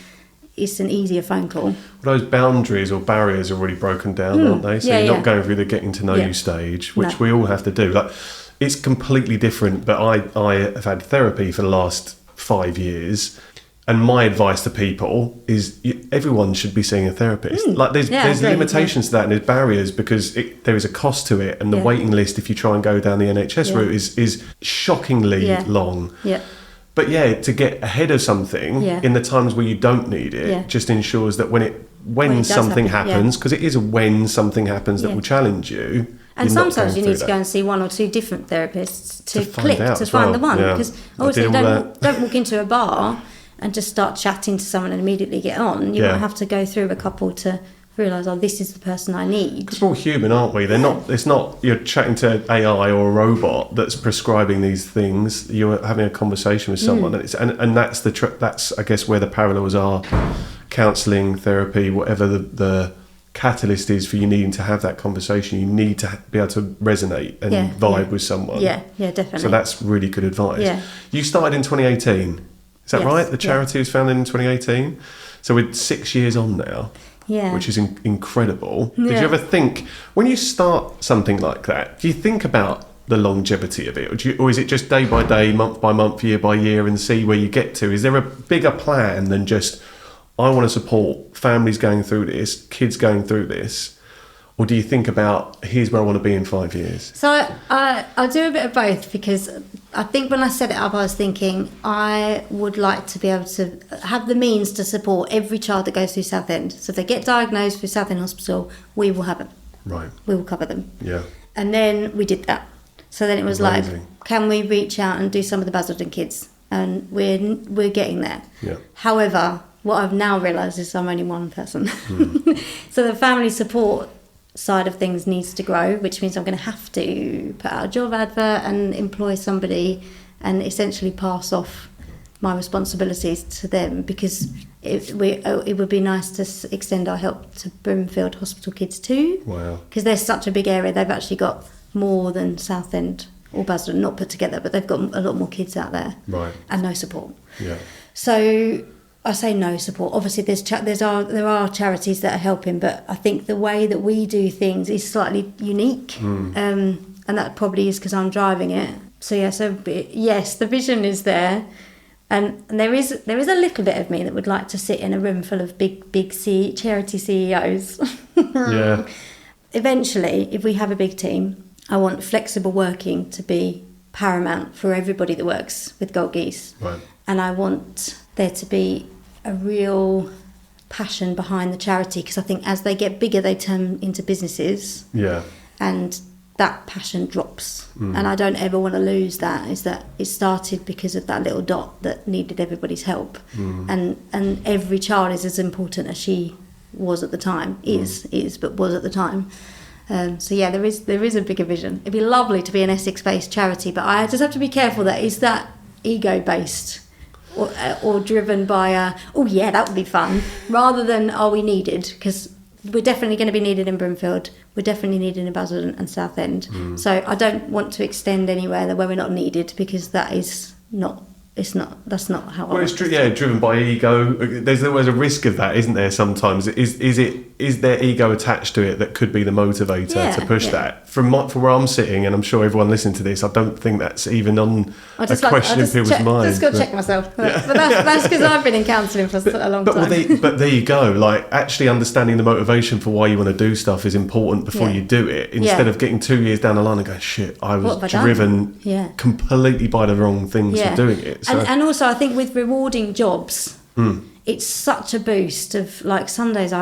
it's an easier phone call. Those boundaries or barriers are already broken down, aren't they? So you're not going through the getting to know you stage, which we all have to do. Like, it's completely different, but I have had therapy for the last 5 years. And my advice to people is everyone should be seeing a therapist. Like there's limitations to that and there's barriers because there is a cost to it, and the waiting list if you try and go down the NHS route is shockingly long. Yeah. But to get ahead of something in the times where you don't need it just ensures that when something happens, because it is when something happens that will challenge you. And sometimes you need to go and see one or two different therapists to find the one. Because obviously don't walk into a bar and just start chatting to someone and immediately get on. You might have to go through a couple to realise, this is the person I need. Because we're all human, aren't we? It's not you're chatting to AI or a robot that's prescribing these things. You're having a conversation with someone, and that's that's I guess where the parallels are. Counselling, therapy, whatever the catalyst is for you needing to have that conversation, you need to be able to resonate and vibe with someone. Yeah, definitely. So that's really good advice. Yeah. You started in 2018. Is that right? The charity was founded in 2018. So we're 6 years on now, which is incredible. Yeah. Did you ever think, when you start something like that, do you think about the longevity of it? Or is it just day by day, month by month, year by year, and see where you get to? Is there a bigger plan than just, I want to support families going through this, kids going through this? Or do you think about, here's where I want to be in 5 years? So I do a bit of both, because I think when I set it up, I was thinking I would like to be able to have the means to support every child that goes through Southend. So if they get diagnosed through Southend Hospital, we will have them. Right. We will cover them. Yeah. And then we did that. So then it was like, can we reach out and do some of the Basildon kids? And we're getting there. Yeah. However, what I've now realised is I'm only one person. So the family support side of things needs to grow, which means I'm going to have to put out a job advert and employ somebody and essentially pass off my responsibilities to them, because it would be nice to extend our help to Brimfield Hospital kids too. Wow. Because they're such a big area. They've actually got more than Southend or Basildon, not put together, but they've got a lot more kids out there. Right. And no support. Yeah. So I say no support. Obviously, there are charities that are helping, but I think the way that we do things is slightly unique. and that probably is because I'm driving it. So yes, the vision is there, and there is a little bit of me that would like to sit in a room full of big charity CEOs. Yeah. Eventually, if we have a big team, I want flexible working to be paramount for everybody that works with Gold Geese. Right. And I want there to be a real passion behind the charity, because I think as they get bigger, they turn into businesses. Yeah. And that passion drops. And I don't ever want to lose that, is that it started because of that little dot that needed everybody's help. And every child is as important as she was at the time, but was at the time. So yeah, there is a bigger vision. It'd be lovely to be an Essex-based charity, but I just have to be careful that is that ego-based or driven by oh yeah, that would be fun, rather than are we needed, because we're definitely going to be needed in Broomfield, we're definitely needed in Basildon and Southend. So I don't want to extend anywhere where we're not needed, because that's not how Well, it's driven by ego. There's always a risk of that, isn't there? Sometimes is there ego attached to it that could be the motivator to push that? From where I'm sitting, and I'm sure everyone listening to this, I don't think that's even on a question in people's minds. I just got to check myself, but that's because I've been in counselling for a long time. But there you go. Like, actually understanding the motivation for why you want to do stuff is important before you do it. Instead of getting 2 years down the line and going, shit, I was driven completely by the wrong things for doing it. So. And also, I think with rewarding jobs, it's such a boost of, like, Sundays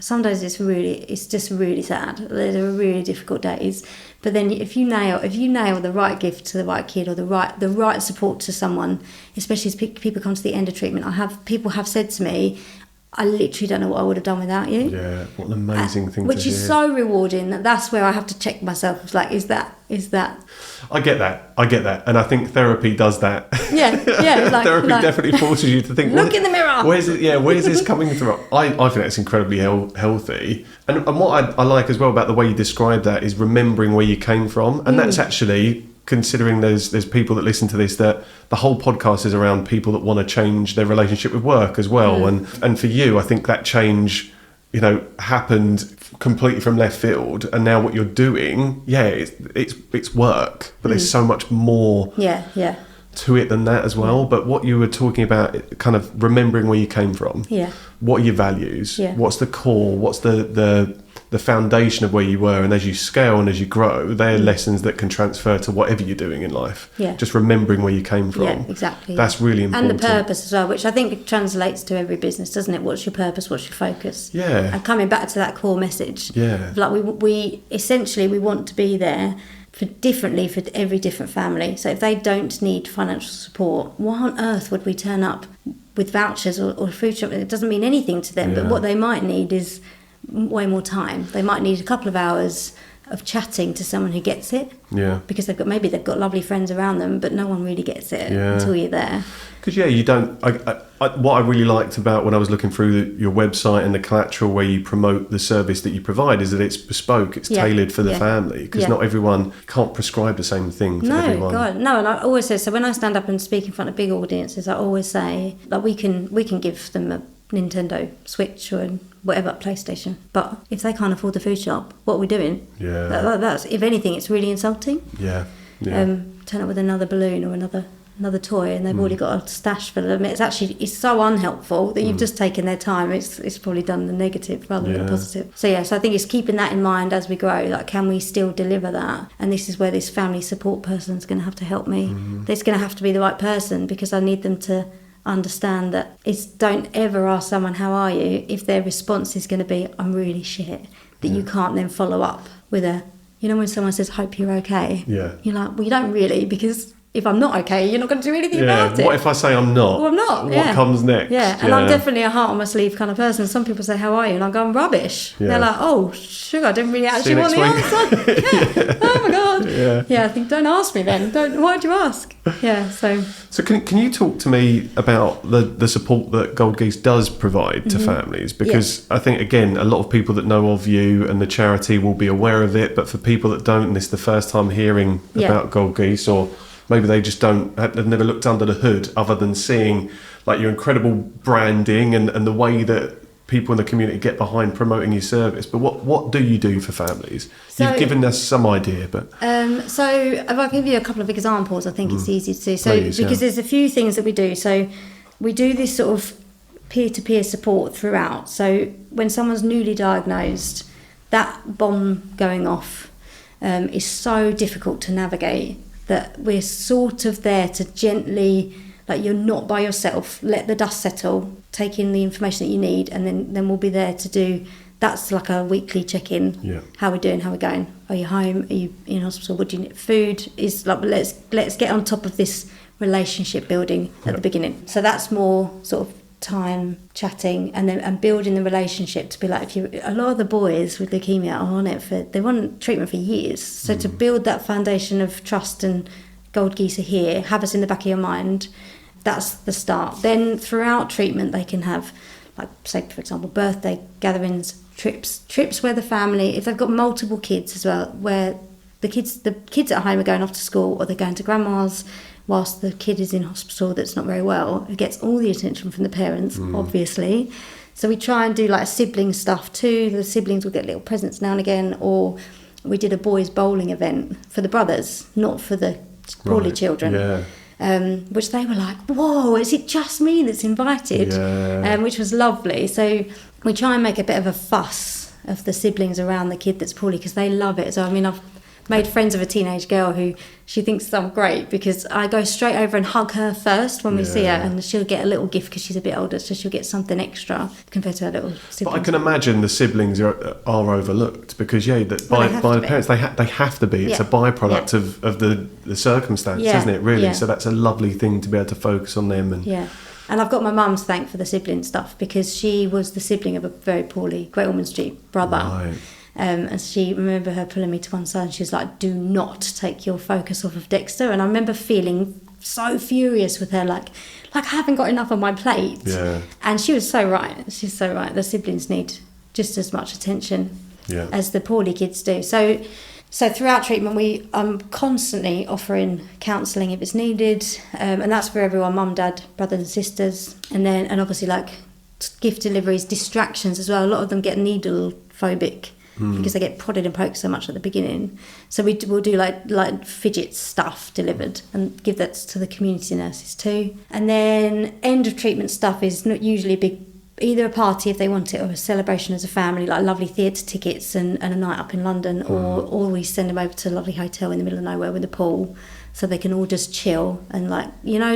it's just really sad. They're really difficult days. But then if you nail the right gift to the right kid, or the right support to someone, especially as people come to the end of treatment, people have said to me, I literally don't know what I would have done without you. Yeah, what an amazing thing to hear. Which is so rewarding. That's where I have to check myself. It's like, is that? I get that. And I think therapy does that. Yeah. Therapy definitely forces you to think, look in the mirror. Where's this coming from? I think that's incredibly healthy. And what I like as well about the way you describe that is remembering where you came from. And that's actually, considering there's people that listen to this, that the whole podcast is around people that want to change their relationship with work as well. And for you, I think that change, happened completely from left field, and now what you're doing, it's work, but there's so much more to it than that as well. But what you were talking about, kind of remembering where you came from, what are your values, what's the core, what's the foundation of where you were, and as you scale and as you grow, they're lessons that can transfer to whatever you're doing in life. Just remembering where you came from. Yeah, exactly. That's really important. And the purpose as well, which I think translates to every business, doesn't it? What's your purpose? What's your focus? Yeah. And coming back to that core message. Yeah. Like we essentially, we want to be there for every different family. So if they don't need financial support, why on earth would we turn up with vouchers or food shop? It doesn't mean anything to them, but what they might need is way more time. They might need a couple of hours of chatting to someone who gets it. Yeah. Because they've got lovely friends around them, but no one really gets it until you're there. Because you don't. What I really liked about when I was looking through your website and the collateral where you promote the service that you provide is that it's bespoke, it's tailored for the family. Because not everyone can't prescribe the same thing for everyone. No, and I always say, so when I stand up and speak in front of big audiences, I always say, like, we can give them a Nintendo Switch or whatever, PlayStation, but if they can't afford the food shop, what are we doing? That's, if anything, it's really insulting. Turn up with another balloon or another toy, and they've already got a stash for them. It's so unhelpful that you've just taken their time. It's probably done the negative rather than the positive. So I think it's keeping that in mind as we grow. Like, can we still deliver that? And this is where this family support person is going to have to help me. It's going to have to be the right person, because I need them to understand that don't ever ask someone, how are you, if their response is going to be, I'm really shit, that you can't then follow up with when someone says, hope you're okay, you're like, well, you don't really, because if I'm not okay, you're not going to do anything about it. What if I say I'm not? Well, I'm not. What comes next? And I'm definitely a heart on my sleeve kind of person. Some people say, how are you? And I go, I'm rubbish. They're like, oh, sugar, I didn't really actually want the answer. Oh my God. I think, don't ask me then. Why'd you ask? So can you talk to me about the support that Gold Geese does provide to families? Because I think, again, a lot of people that know of you and the charity will be aware of it, but for people that don't, and it's the first time hearing about Gold Geese, or maybe they just have never looked under the hood, other than seeing, like, your incredible branding and the way that people in the community get behind promoting your service. But what do you do for families? So, you've given us some idea, but so if I give you a couple of examples, I think it's easy to do. So Please, because there's a few things that we do. So we do this sort of peer-to-peer support throughout. So when someone's newly diagnosed, that bomb going off is so difficult to navigate that we're sort of there to gently, like, you're not by yourself, let the dust settle, take in the information that you need, and then we'll be there to do. That's like a weekly check-in. Yeah. How are we doing? How are we going? Are you home? Are you in hospital? What do you need? Food is like, let's get on top of this relationship building at the beginning. So that's more sort of time chatting and building the relationship to be like, a lot of the boys with leukemia are on it they want treatment for years. So to build that foundation of trust, and Gold Geese are here, have us in the back of your mind. That's the start. Then throughout treatment, they can have, like, say, for example, birthday gatherings, trips where the family, if they've got multiple kids as well, where the kids at home are going off to school, or they're going to grandma's whilst the kid is in hospital that's not very well. It gets all the attention from the parents, obviously. So we try and do like sibling stuff too. The siblings will get little presents now and again. Or we did a boys bowling event for the brothers, not for the poorly children. Yeah. Which they were like, whoa, is it just me that's invited? Which was lovely. So we try and make a bit of a fuss of the siblings around the kid that's poorly, because they love it. So I mean, I've made friends with a teenage girl who she thinks I'm great because I go straight over and hug her first when we see her, and she'll get a little gift because she's a bit older, so she'll get something extra compared to her little siblings. But I can imagine the siblings are overlooked because by the parents they have to be. It's a byproduct of the circumstance, isn't it? Really. Yeah. So that's a lovely thing to be able to focus on them. And I've got my mum to thank for the sibling stuff, because she was the sibling of a very poorly Great Ormond Street brother. Right. And she, remember her pulling me to one side and she was like, do not take your focus off of Dexter. And I remember feeling so furious with her, like I haven't got enough on my plate. Yeah. And she was so right. She's so right. The siblings need just as much attention as the poorly kids do. So throughout treatment, I'm constantly offering counselling if it's needed. And that's for everyone, mum, dad, brothers and sisters. And obviously like gift deliveries, distractions as well. A lot of them get needle phobic, because they get prodded and poked so much at the beginning. So we'll do like fidget stuff delivered and give that to the community nurses too. And then end of treatment stuff is not usually big, either a party if they want it, or a celebration as a family, like lovely theatre tickets and a night up in London, or we send them over to a lovely hotel in the middle of nowhere with a pool, so they can all just chill and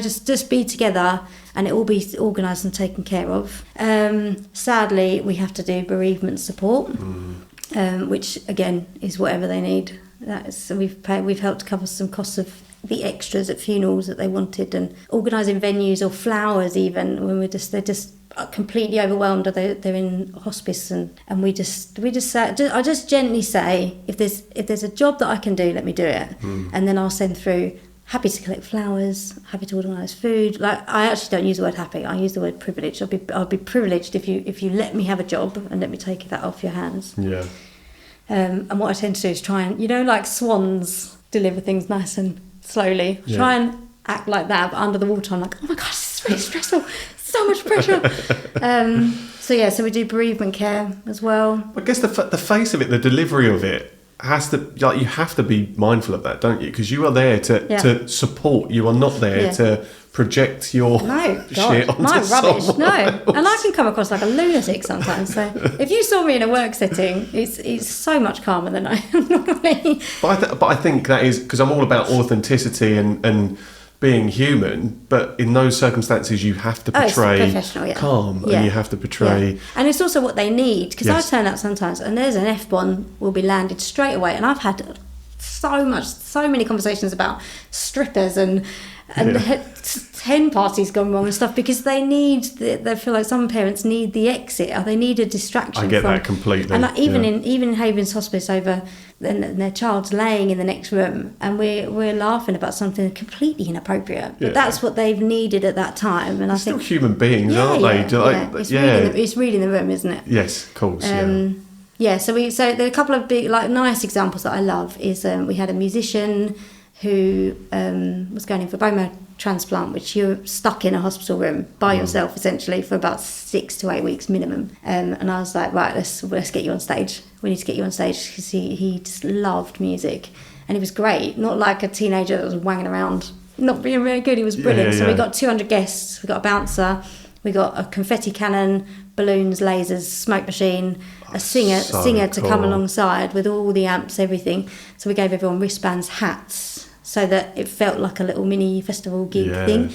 just be together, and it all be organised and taken care of. Sadly, we have to do bereavement support. Which again is whatever they need. We've helped cover some costs of the extras at funerals that they wanted, and organising venues or flowers even when they're just completely overwhelmed, or they're in hospice, and we just say, I just gently say, if there's a job that I can do, let me do it, and then I'll send through. Happy to collect flowers, happy to organise food. Like, I actually don't use the word happy, I use the word privileged. I'll be privileged if you let me have a job and let me take that off your hands. Yeah. And what I tend to do is try and, like swans deliver things nice and slowly. Yeah. Try and act like that, but under the water I'm like, oh my God, this is really stressful. So much pressure. So we do bereavement care as well. I guess the face of it, the delivery of it, has to, like, you have to be mindful of that, don't you? Because you are there to support. You are not there to project your shit onto my rubbish. someone else. And I can come across like a lunatic sometimes. So if you saw me in a work setting, it's so much calmer than I am normally. But I think that is because I'm all about authenticity and being human, but in those circumstances you have to portray calm, and you have to portray... And it's also what they need, because I turn up sometimes and there's an F-bomb will be landed straight away, and I've had so many conversations about strippers and hen parties gone wrong and stuff, because they feel like some parents need the exit, or they need a distraction. I get that completely. And like, even in Haven's hospice over, and their child's laying in the next room, and we're laughing about something completely inappropriate, but that's what they've needed at that time. And I think still human beings, aren't they? It's reading the room, isn't it? Yes, of course. So there are a couple of big, like, nice examples that I love. Is we had a musician who was going in for bone marrow transplant, which you're stuck in a hospital room by yourself essentially for about 6 to 8 weeks minimum. And I was like, right, let's get you on stage. We need to get you on stage, because he just loved music, and he was great. Not like a teenager that was wanging around, not being very good. He was brilliant. So we got 200 guests. We got a bouncer. We got a confetti cannon, balloons, lasers, smoke machine, a singer to come alongside with all the amps, everything. So we gave everyone wristbands, hats, so that it felt like a little mini festival gig thing.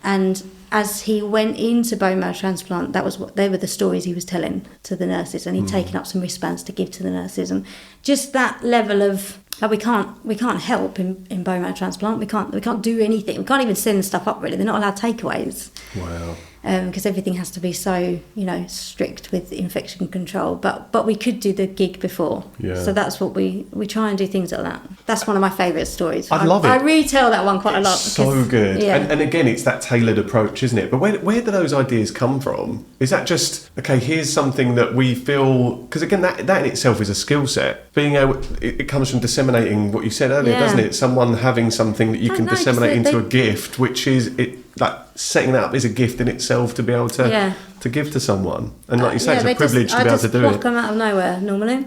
And as he went into bone marrow transplant, they were the stories he was telling to the nurses, and he'd taken up some wristbands to give to the nurses, and just that level of we can't help in bone marrow transplant. We can't do anything. We can't even send stuff up, really. They're not allowed takeaways. Wow. Because everything has to be so, strict with infection control. But we could do the gig before. Yeah. So that's what we try and do things like that. That's one of my favourite stories. I love it. I retell that one quite a lot. So good. Yeah. And again, it's that tailored approach, isn't it? But where do those ideas come from? Is that just, okay, here's something that we feel... Because again, that in itself is a skill set. Being able... It comes from disseminating what you said earlier, doesn't it? Someone having something that you can disseminate into a gift, which is... like setting that up is a gift in itself to be able to give to someone, and like you say, it's a privilege to be able to do it. Come out of nowhere normally.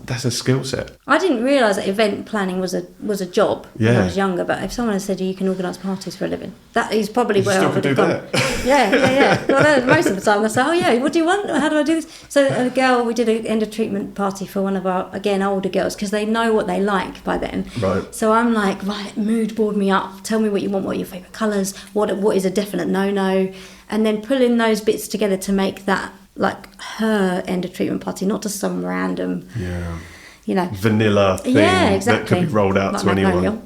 That's a skill set. I didn't realise that event planning was a job when I was younger. But if someone had said you can organise parties for a living, that is probably where I would have gone. Yeah. Well, most of the time they say, "Oh yeah, what do you want? How do I do this?" So we did an end of treatment party for one of our older girls, because they know what they like by then. Right. So I'm like, right, mood board me up. Tell me what you want. What are your favourite colours? What is a definite no, and then pulling those bits together to make that like her end of treatment party, not just some random, vanilla thing that could be rolled out to anyone.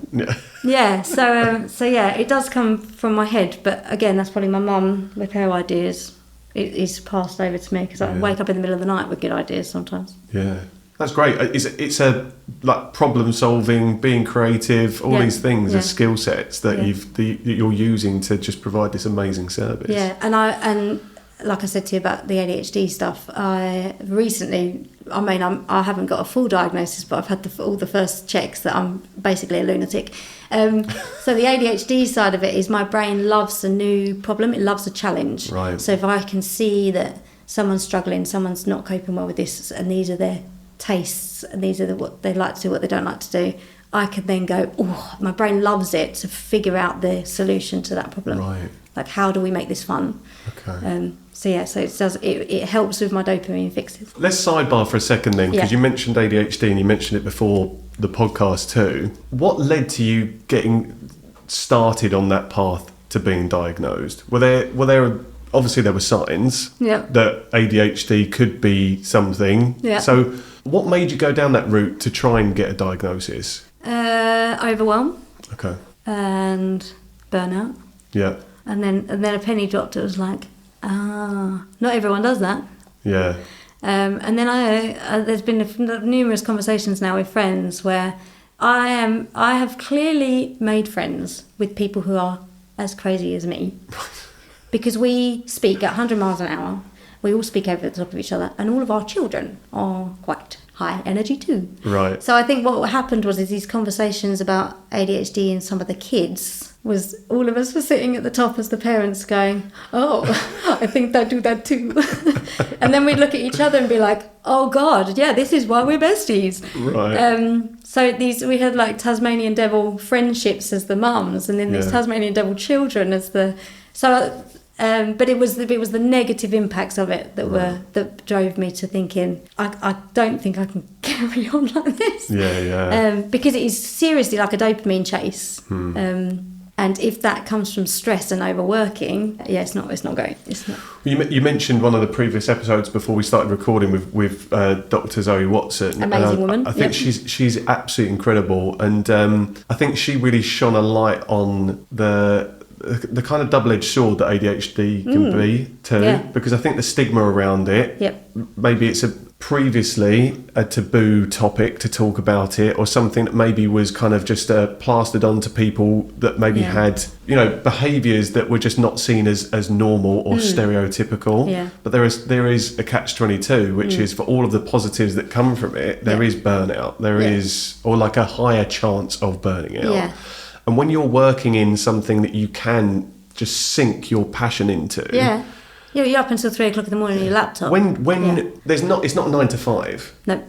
So it does come from my head, but again, that's probably my mum with her ideas. It is passed over to me, because I wake up in the middle of the night with good ideas sometimes. Yeah, that's great. It's a like problem solving, being creative, all these things are skill sets that you're using to just provide this amazing service. Yeah, and like I said to you about the ADHD stuff, I haven't got a full diagnosis, but I've had all the first checks that I'm basically a lunatic. So the ADHD side of it is my brain loves a new problem. It loves a challenge. Right. So if I can see that someone's struggling, someone's not coping well with this, and these are their tastes, and these are what they like to do, what they don't like to do, I can then go, my brain loves it to figure out the solution to that problem. Right. Like, how do we make this fun? Okay. So it helps with my dopamine fixes. Let's sidebar for a second then, because you mentioned ADHD and you mentioned it before the podcast too. What led to you getting started on that path to being diagnosed? Were there obviously there were signs that ADHD could be something. Yeah. So what made you go down that route to try and get a diagnosis? Overwhelm. Okay. And burnout. Yeah. And then a penny dropped. It was like, not everyone does that. Yeah. And then there's been numerous conversations now with friends where I have clearly made friends with people who are as crazy as me, because we speak at 100 miles an hour. We all speak over the top of each other, and all of our children are quite high energy too. Right. So I think what happened was these conversations about ADHD and some of the kids was all of us were sitting at the top as the parents going, oh, I think I do that too. And then we'd look at each other and be like, oh God, yeah, this is why we're besties. Right. So we had like Tasmanian devil friendships as the mums, and then these Tasmanian devil children as the... but it was the negative impacts of it that drove me to thinking, I don't think I can carry on like this. Because it is seriously like a dopamine chase. And if that comes from stress and overworking, it's not great. It's not. You mentioned one of the previous episodes before we started recording with Dr. Zoe Watson. Amazing woman. I think she's absolutely incredible, and I think she really shone a light on the kind of double-edged sword that ADHD can be too, because I think the stigma around it, maybe it's previously a taboo topic to talk about it, or something that maybe was kind of just plastered onto people that maybe had behaviours that were just not seen as normal or stereotypical. But there is a catch-22, which is, for all of the positives that come from it, there is burnout, there is, or like a higher chance of burning out. And when you're working in something that you can just sink your passion into. Yeah. You're up until 3 o'clock in the morning on your laptop. It's not 9 to 5. No.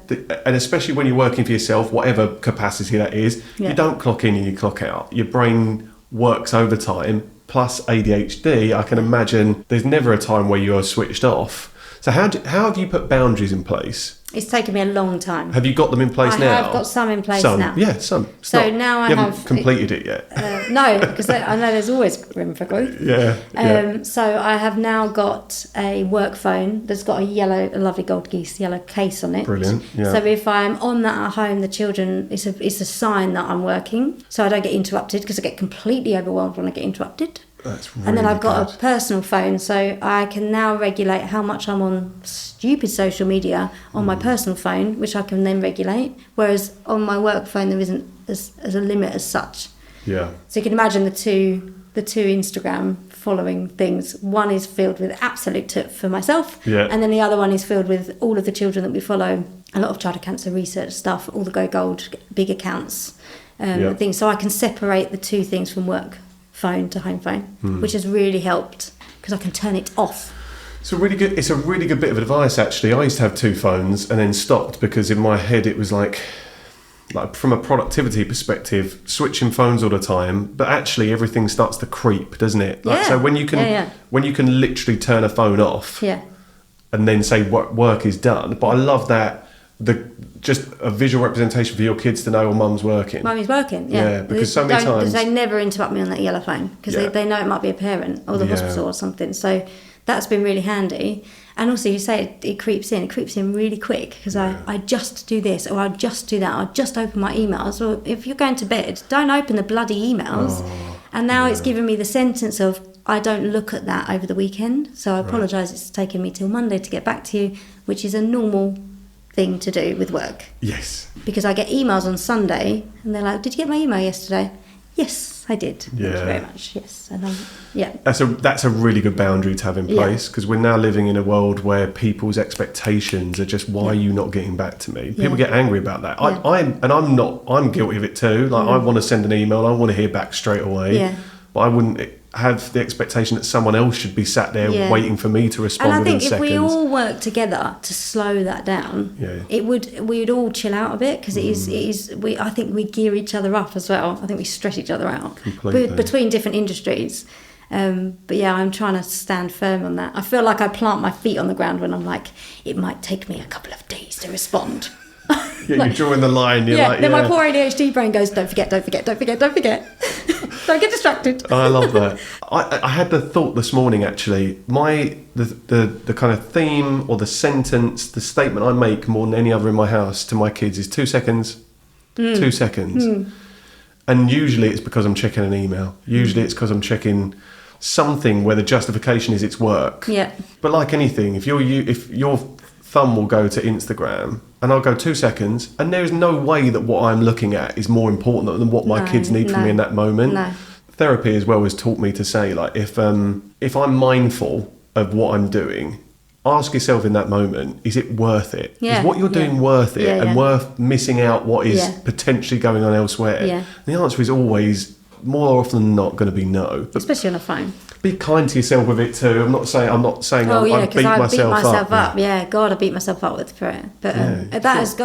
And especially when you're working for yourself, whatever capacity that is, you don't clock in and you clock out. Your brain works overtime, plus ADHD. I can imagine there's never a time where you're switched off. So how have you put boundaries in place? It's taken me a long time. Have you got them in place now? I have got some in place now. Yeah, some. So now you haven't completed it yet. No, because I know there's always room for growth. Yeah. So I have now got a work phone that's got a lovely Gold Geese yellow case on it. Brilliant. Yeah. So if I'm on that at home, the children, it's a sign that I'm working, so I don't get interrupted, because I get completely overwhelmed when I get interrupted. That's really and then I've got good. a personal phone, so I can now regulate how much I'm on stupid social media on my personal phone, which I can then regulate. Whereas on my work phone, there isn't as a limit as such. Yeah. So you can imagine the two Instagram following things. One is filled with absolute tip for myself, and then the other one is filled with all of the children that we follow. A lot of childhood cancer research stuff, all the Go Gold big accounts, things. So I can separate the two things from work phone to home phone, which has really helped, because I can turn it off. It's a really good bit of advice, actually. I used to have 2 phones and then stopped, because in my head it was like from a productivity perspective, switching phones all the time, but actually everything starts to creep, doesn't it? So when you can literally turn a phone off, and then say work is done. But I love that, just a visual representation for your kids to know, well, mum's working. Mummy's working, because so many times they never interrupt me on that yellow phone, because they know it might be a parent or the hospital or something. So that's been really handy. And also, you say it creeps in really quick, because I just do this, or I just do that, I'll just open my emails. Or if you're going to bed, don't open the bloody emails. And now it's given me the sentence of, I don't look at that over the weekend, so I apologise, it's taken me till Monday to get back to you, which is a normal thing to do with work. Yes. Because I get emails on Sunday, and they're like, did you get my email yesterday? Yes, I did. Thank you very much. Yes. And That's a really good boundary to have in place, because we're now living in a world where people's expectations are just, why are you not getting back to me? People get angry about that. I'm guilty of it too. Like, I want to send an email, I want to hear back straight away. But I wouldn't have the expectation that someone else should be sat there waiting for me to respond within seconds. And I think if we all work together to slow that down, we would all chill out a bit, because I think we gear each other up as well. I think we stress each other out between different industries. But I'm trying to stand firm on that. I feel like I plant my feet on the ground when I'm like, it might take me a couple of days to respond. You're drawing the line. Then my poor ADHD brain goes, don't forget. Don't get distracted. I love that. I had the thought this morning, actually. The kind of theme or the sentence, the statement I make more than any other in my house to my kids is 2 seconds. 2 seconds. And usually it's because I'm checking an email. Usually it's because I'm checking something where the justification is it's work. Yeah. But like anything, if your thumb will go to Instagram and I'll go 2 seconds, and there is no way that what I'm looking at is more important than what my kids need from me in that moment. No. Therapy as well has taught me to say, like, if I'm mindful of what I'm doing, ask yourself in that moment, is it worth it? Is what you're doing worth it and worth missing out what is potentially going on elsewhere? Yeah. The answer is always, more often than not, going to be no. But especially on a phone. Be kind to yourself with it too. I'm not saying I beat myself up. Yeah, God, I beat myself up with for it. But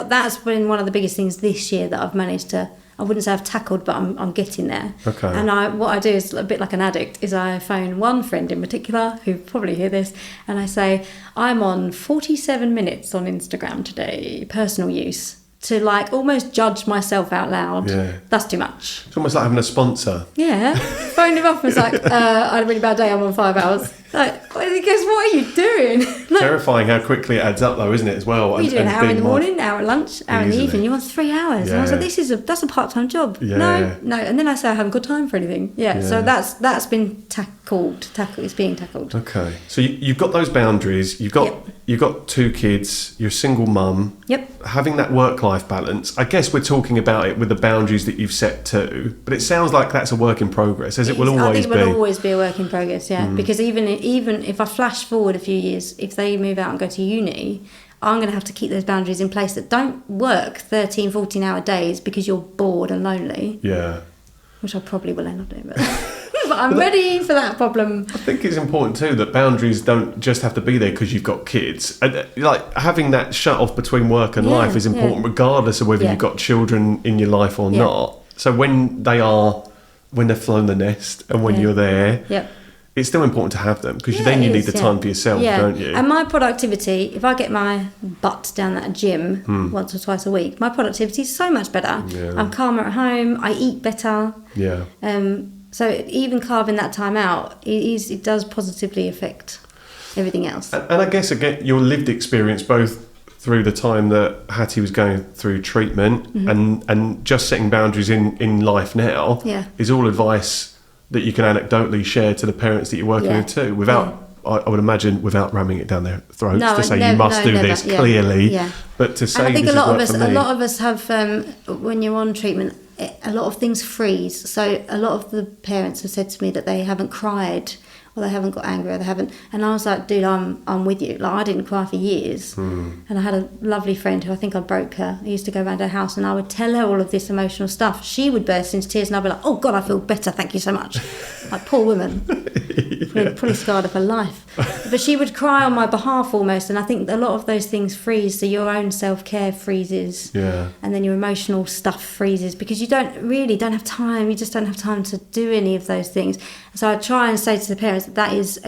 that's been one of the biggest things this year that I've managed to. I wouldn't say I've tackled, but I'm getting there. Okay. And what I do is a bit like an addict. Is I phone one friend in particular who probably hear this, and I say, I'm on 47 minutes on Instagram today, personal use. To like almost judge myself out loud. Yeah. That's too much. It's almost like having a sponsor. Yeah. Phoned him up and was like, I had a really bad day, I'm on 5 hours. Like, he goes, what are you doing? Like, terrifying how quickly it adds up though, isn't it, as well? You do an hour in the morning, an hour at lunch, hour in the evening, you want 3 hours. Yeah. And I was like, that's a part-time job. Yeah. No. And then I say I haven't got time for anything. Yeah. So that's been tackled. It's being tackled. Okay. So you've got those boundaries. You've got 2 kids. You're a single mum. Yep. Having that work-life balance. I guess we're talking about it with the boundaries that you've set too. But it sounds like that's a work in progress, as it will always be. I think it will always be a work in progress. Yeah. Because even if I flash forward a few years, if they move out and go to uni, I'm going to have to keep those boundaries in place that don't work 13, 14-hour days because you're bored and lonely. Yeah. which I probably will end up doing, but, but I'm ready for that problem. I think it's important too that boundaries don't just have to be there because you've got kids. And, like having that shut off between work and life is important, regardless of whether you've got children in your life or not. So when they've flown the nest and when you're there, it's still important to have them because then you need the time for yourself, don't you? And my productivity, if I get my butt down at a gym once or twice a week, my productivity is so much better. I'm calmer at home. I eat better. So even carving that time out, it does positively affect everything else. And I guess, again, your lived experience, both through the time that Hattie was going through treatment and just setting boundaries in life now, is all advice that you can anecdotally share to the parents that you're working with too, without, I would imagine, without ramming it down their throats to say you must do this clearly, but to say. And I think a lot of us have, when you're on treatment, a lot of things freeze. So a lot of the parents have said to me that they haven't cried, or they haven't got angry, or they haven't. And I was like, dude, I'm with you. Like, I didn't cry for years. And I had a lovely friend who I think I broke her. I used to go around her house and I would tell her all of this emotional stuff. She would burst into tears and I'd be like, oh God, I feel better. Thank you so much. Like, poor woman. Probably scarred her for life. But she would cry on my behalf almost. And I think a lot of those things freeze. So your own self-care freezes. And then your emotional stuff freezes because you don't have time. You just don't have time to do any of those things. So I try and say to the parents, that is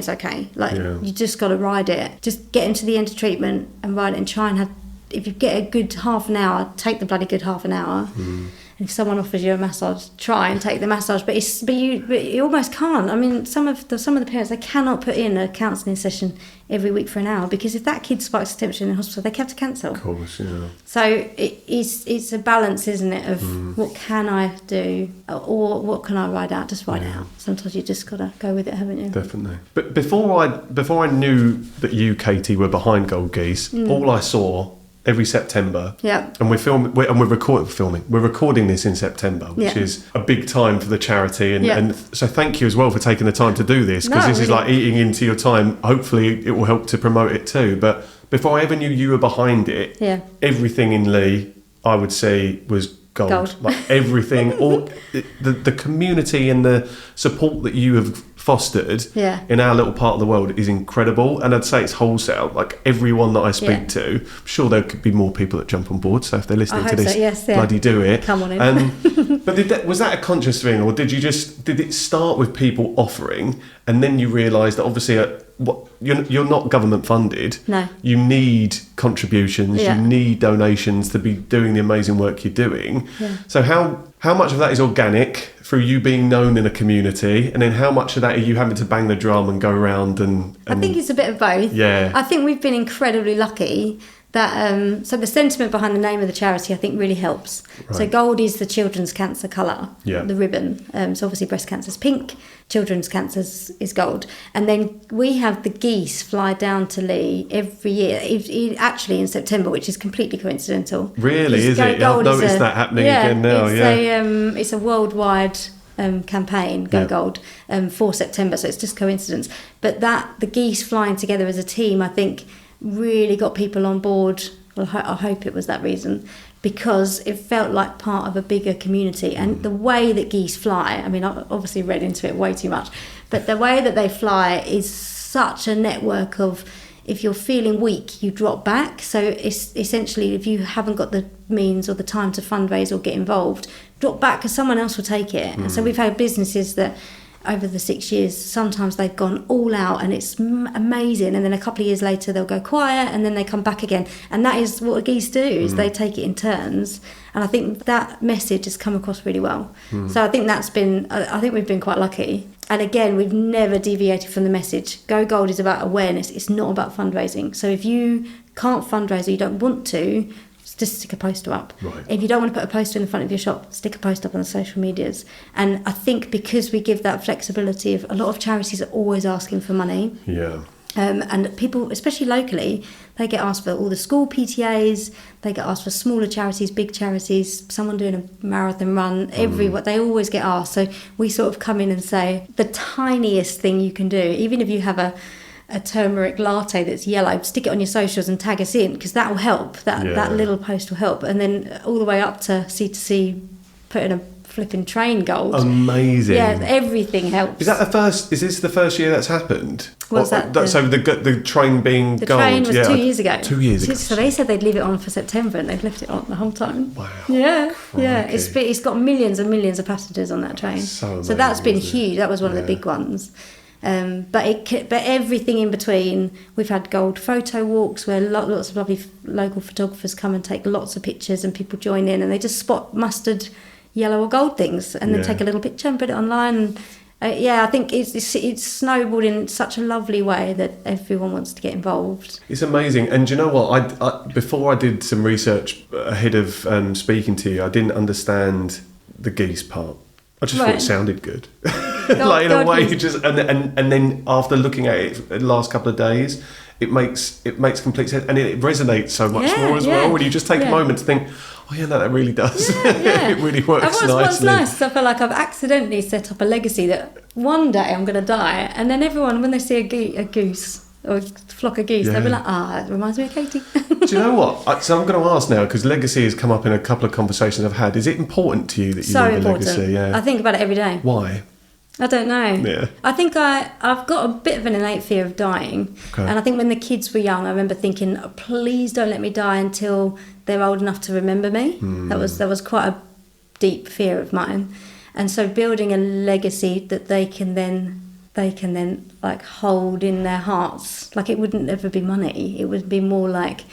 okay. Like, you just got to ride it. Just get into the end of treatment and ride it and try and have, if you get a good half an hour, take the bloody good half an hour. If someone offers you a massage, try and take the massage. But you almost can't. I mean, some of the parents, they cannot put in a counselling session every week for an hour because if that kid spikes a temperature in the hospital, they have to cancel. Of course, yeah. So it's a balance, isn't it, of what can I do or what can I ride out? Just ride it out. Sometimes you just got to go with it, haven't you? Definitely. But before I knew that you, Katie, were behind Gold Geese, all I saw every September. And we're recording this in September, which is a big time for the charity. And so thank you as well for taking the time to do this, because this is like eating into your time. Hopefully it will help to promote it too. But before I ever knew you were behind it, everything in Lee, I would say, was gold. Like everything, all the community and the support that you have fostered in our little part of the world is incredible. And I'd say it's wholesale. Like everyone that I speak to, I'm sure there could be more people that jump on board. So if they're listening to this, bloody do it. Come on in. But was that a conscious thing, or did it start with people offering, and then you realised that obviously you're not government funded. No. You need contributions. You need donations to be doing the amazing work you're doing. So how much of that is organic through you being known in a community, and then how much of that are you having to bang the drum and go around and I think it's a bit of both. I think we've been incredibly lucky that so the sentiment behind the name of the charity I think really helps. So gold is the children's cancer colour, the ribbon. So obviously breast cancer is pink, children's cancer is gold. And then we have the geese fly down to Lee every year, actually in September, which is completely coincidental. Really, is it? I've noticed that happening again now. It's a worldwide campaign, Go Gold, for September, so it's just coincidence. But the geese flying together as a team, I think, really got people on board. Well, I hope it was that reason, because it felt like part of a bigger community. And the way that geese fly, I mean, I've obviously read into it way too much, but the way that they fly is such a network of, if you're feeling weak, you drop back. So it's essentially, if you haven't got the means or the time to fundraise or get involved, drop back because someone else will take it. And so we've had businesses that over the 6 years, sometimes they've gone all out and it's amazing, and then a couple of years later they'll go quiet and then they come back again. And that is what geese do, is they take it in turns. And I think that message has come across really well. So I think I think we've been quite lucky. And again, we've never deviated from the message. Go Gold is about awareness, it's not about fundraising. So if you can't fundraise or you don't want to, just stick a poster up. If you don't want to put a poster in the front of your shop, stick a poster up on the social medias. And I think because we give that flexibility, of a lot of charities are always asking for money. And people, especially locally, they get asked for all the school PTAs, they get asked for smaller charities, big charities, someone doing a marathon run, they always get asked. So we sort of come in and say, the tiniest thing you can do, even if you have a turmeric latte that's yellow, stick it on your socials and tag us in, because that will help. That little post will help. And then all the way up to C2C, putting a flipping train gold. Amazing. Yeah, everything helps. Is this the first year that's happened? What's that? So the train being The gold. train was 2 years ago. 2 years ago. So they said they'd leave it on for September, and they've left it on the whole time. Wow. Yeah, yeah. Crikey. It's got millions and millions of passengers on that train. So that's been amazing, huge. That was one of the big ones. But everything in between. We've had gold photo walks where lots of lovely local photographers come and take lots of pictures, and people join in, and they just spot mustard, yellow or gold things, and then take a little picture and put it online. And, I think it's snowballed in such a lovely way that everyone wants to get involved. It's amazing. And do you know what? I before I did some research ahead of speaking to you, I didn't understand the geese part. I just thought it sounded good. Like in a way, and then after looking at it the last couple of days, it makes complete sense, and it resonates so much more as well when you just take a moment to think, oh yeah, no, that really does. It really works nicely. What's nice, I feel like I've accidentally set up a legacy that one day I'm going to die, and then everyone, when they see a goose or a flock of geese, they'll be like, it reminds me of Katie. Do you know what? So I'm going to ask now, because legacy has come up in a couple of conversations I've had. Is it important to you that you leave a legacy? Yeah. I think about it every day. Why? I don't know. Yeah. I think I've got a bit of an innate fear of dying. Okay. And I think when the kids were young, I remember thinking, please don't let me die until they're old enough to remember me. That was quite a deep fear of mine. And so building a legacy that they can then like hold in their hearts, like it wouldn't ever be money. It would be more like,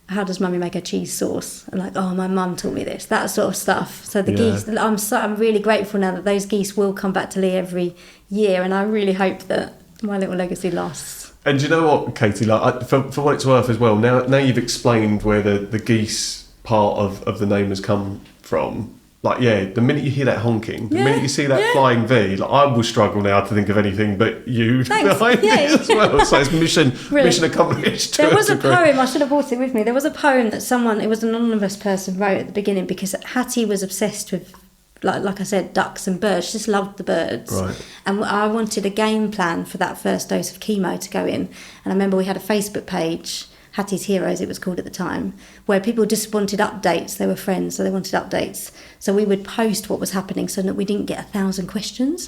how does mummy make a cheese sauce? And like, oh, my mum taught me this, that sort of stuff. So the geese, I'm really grateful now that those geese will come back to Lee every year, and I really hope that my little legacy lasts. And do you know what, Katie, like, for what it's worth as well, now you've explained where the geese part of the name has come from. Like, the minute you hear that honking, the minute you see that flying V, like, I will struggle now to think of anything but you behind it as well. So it's mission accomplished. There was a poem, I should have brought it with me. There was a poem that it was an anonymous person, wrote at the beginning, because Hattie was obsessed with, like I said, ducks and birds. She just loved the birds. Right. And I wanted a game plan for that first dose of chemo to go in. And I remember we had a Facebook page, Hattie's Heroes it was called at the time, where people just wanted updates. They were friends, so they wanted updates. So we would post what was happening so that we didn't get 1,000 questions.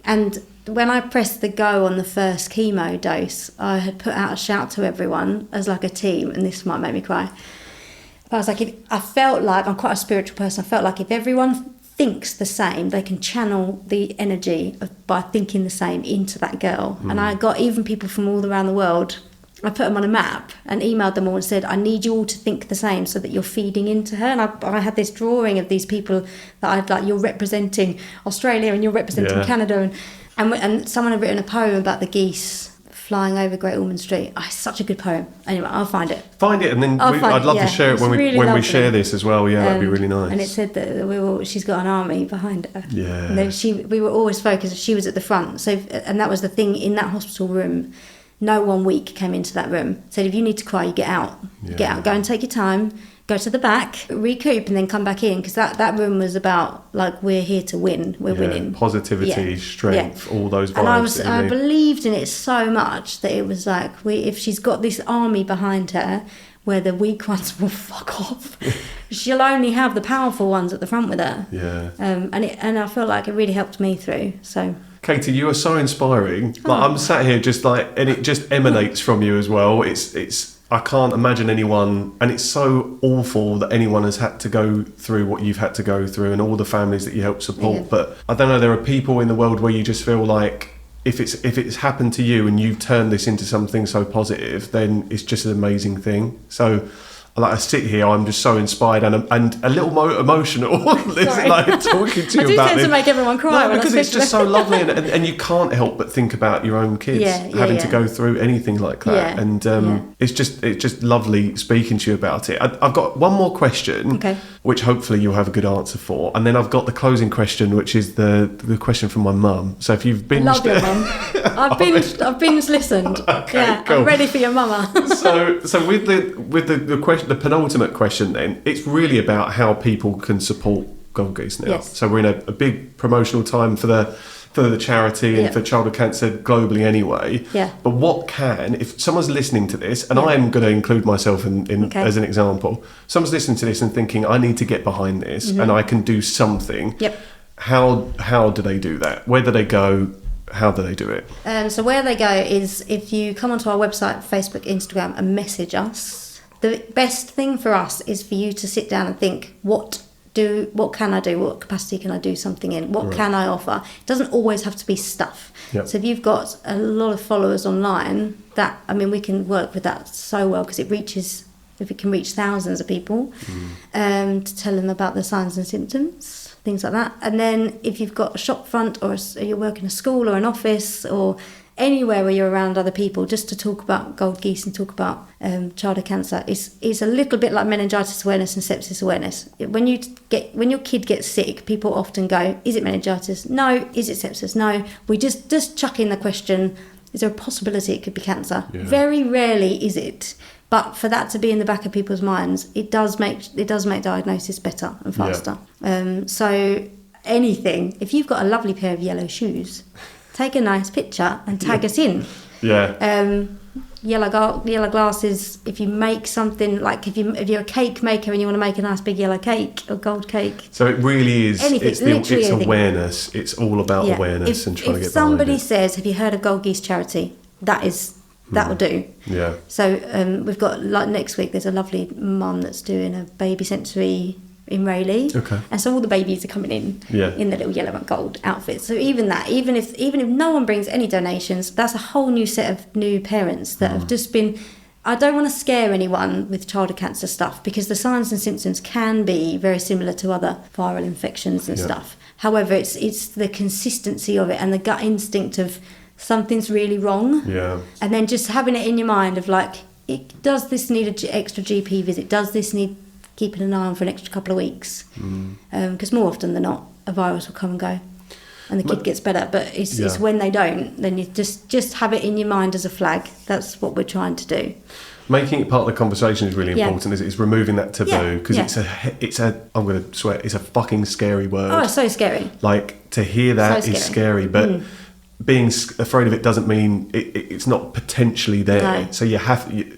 And when I pressed the go on the first chemo dose, I had put out a shout to everyone as like a team, and this might make me cry. But I was like, I felt like, I'm quite a spiritual person, I felt like if everyone thinks the same, they can channel the energy by thinking the same into that girl. And I got even people from all around the world, I put them on a map and emailed them all and said, I need you all to think the same so that you're feeding into her. And I had this drawing of these people that I'd like, you're representing Australia and you're representing Canada. And someone had written a poem about the geese flying over Great Ormond Street. Oh, it's such a good poem. Anyway, I'll find it. Find it, and then I'd love to share it when we share this as well. Yeah, that'd be really nice. And it said that she's got an army behind her. Yeah. And then we were always focused, she was at the front. So, and that was the thing in that hospital room. No one weak came into that room. Said, if you need to cry, you get out. Get out, go and take your time, go to the back, recoup, and then come back in. Because that room was about, like, we're here to win. We're winning. Positivity, strength, all those vibes. And I believed in it so much that it was like, if she's got this army behind her, where the weak ones will fuck off, she'll only have the powerful ones at the front with her. Yeah. And I feel like it really helped me through, so... Katie, you are so inspiring. Like, I'm sat here and it just emanates from you as well. It's I can't imagine anyone, and it's so awful that anyone has had to go through what you've had to go through, and all the families that you help support. Yeah. But I don't know, there are people in the world where you just feel like if it's happened to you and you've turned this into something so positive, then it's just an amazing thing. So, like, I sit here, I'm just so inspired and a little emotional like talking to you about this. I do tend to make everyone cry. No, because it's just so lovely, and you can't help but think about your own kids having to go through anything like that. Yeah. And it's just lovely speaking to you about it. I've got one more question, which hopefully you'll have a good answer for, and then I've got the closing question, which is the question from my mum. So if you've binged, love your mum. I've binged listened. Okay, cool. I'm ready for your mama. So with the question. The penultimate question then, it's really about how people can support Gold Geese now. Yes. So we're in a big promotional time for the charity and for childhood cancer globally anyway. Yeah. But what if someone's listening to this, and I am going to include myself in as an example, someone's listening to this and thinking, I need to get behind this and I can do something. Yep. How do they do that? Where do they go? How do they do it? So where they go is if you come onto our website, Facebook, Instagram, and message us. The best thing for us is for you to sit down and think, what can I do? What capacity can I do something in? What can I offer? It doesn't always have to be stuff. Yep. So if you've got a lot of followers online, we can work with that so well because if it can reach thousands of people, to tell them about the signs and symptoms, things like that. And then if you've got a shop front or you work in a school or an office or anywhere where you're around other people, just to talk about Gold Geese and talk about childhood cancer is a little bit like meningitis awareness and sepsis awareness. When your kid gets sick, people often go, is it meningitis? No. Is it sepsis? No. We just chuck in the question, is there a possibility it could be cancer? Yeah. Very rarely is it. But for that to be in the back of people's minds, it does make diagnosis better and faster. Yeah. So anything, if you've got a lovely pair of yellow shoes, take a nice picture and tag us in. Yeah. Yellow glasses. If you make something like if you're a cake maker and you want to make a nice big yellow cake or gold cake. So it really is. Anything, it's awareness. It's all about awareness and trying to get behind it. If somebody says, "Have you heard of Gold Geese charity?" That will do. Yeah. So we've got next week. There's a lovely mum that's doing a baby sensory in Rayleigh. Okay. And so all the babies are coming in the little yellow and gold outfits. So even if no one brings any donations, that's a whole new set of new parents that have just been. I don't want to scare anyone with childhood cancer stuff because the signs and symptoms can be very similar to other viral infections and stuff. However, it's the consistency of it and the gut instinct of something's really wrong. Yeah. And then just having it in your mind of does this need an extra GP visit? Does this need keeping an eye on for an extra couple of weeks? Because more often than not, a virus will come and go and the kid gets better. But it's when they don't, then you just have it in your mind as a flag. That's what we're trying to do. Making it part of the conversation is really important. It's removing that taboo because it's a I'm going to swear, it's a fucking scary word. Oh, it's so scary. Like to hear that is scary, but being afraid of it doesn't mean it's not potentially there. No. So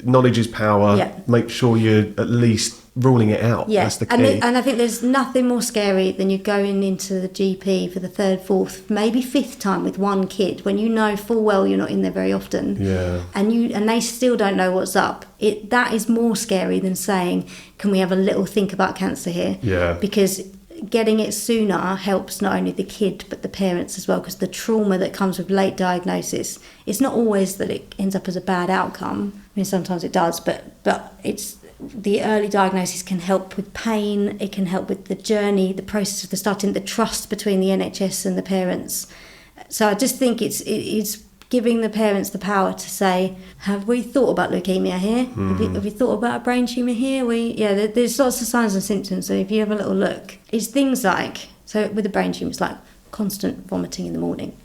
knowledge is power. Yeah. Make sure you're at least ruling it out. Yeah. That's the key. And I think there's nothing more scary than you going into the GP for the third, fourth, maybe fifth time with one kid when you know full well you're not in there very often. Yeah. And they still don't know what's up. That is more scary than saying, can we have a little think about cancer here? Yeah. Because getting it sooner helps not only the kid but the parents as well, because the trauma that comes with late diagnosis, it's not always that it ends up as a bad outcome. I mean, sometimes it does, but it's the early diagnosis can help with pain. It can help with the journey, the process of the starting, the trust between the NHS and the parents. So I just think it's giving the parents the power to say, have we thought about leukemia here? Have we thought about a brain tumour here? There's lots of signs and symptoms. So if you have a little look, it's things like, so with a brain tumour, it's like constant vomiting in the morning,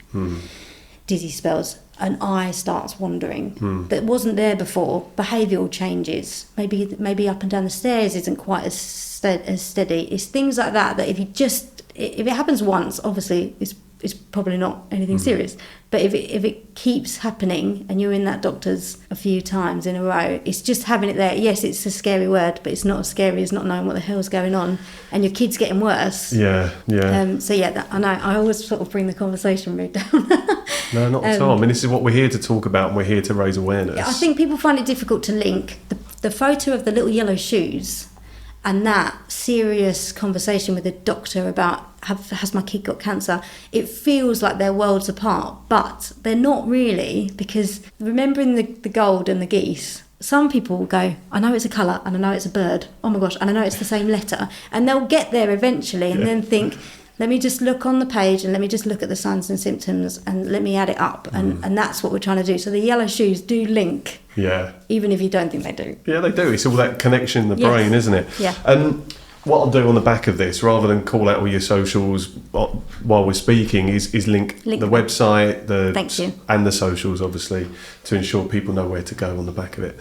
dizzy spells, an eye starts wandering that wasn't there before, behavioural changes, maybe up and down the stairs isn't quite as steady. It's things like that if it happens once, obviously it's probably not anything serious. But if it keeps happening and you're in that doctor's a few times in a row, it's just having it there. Yes, it's a scary word, but it's not as scary as not knowing what the hell's going on and your kid's getting worse. Yeah. I know. I always sort of bring the conversation mood down. No, not at all. I mean, this is what we're here to talk about and we're here to raise awareness. I think people find it difficult to link the photo of the little yellow shoes and that serious conversation with a doctor about has my kid got cancer. It feels like they're worlds apart, but they're not really, because remembering the gold and the geese, some people will go, I know it's a colour and I know it's a bird, oh my gosh, and I know it's the same letter, and they'll get there eventually and then think, let me just look on the page and let me just look at the signs and symptoms and let me add it up. And that's what we're trying to do. So the yellow shoes do link. Yeah. Even if you don't think they do. Yeah, they do. It's all that connection in the brain, isn't it? Yeah. What I'll do on the back of this, rather than call out all your socials while we're speaking, is link the website Thank you. And the socials, obviously, to ensure people know where to go on the back of it.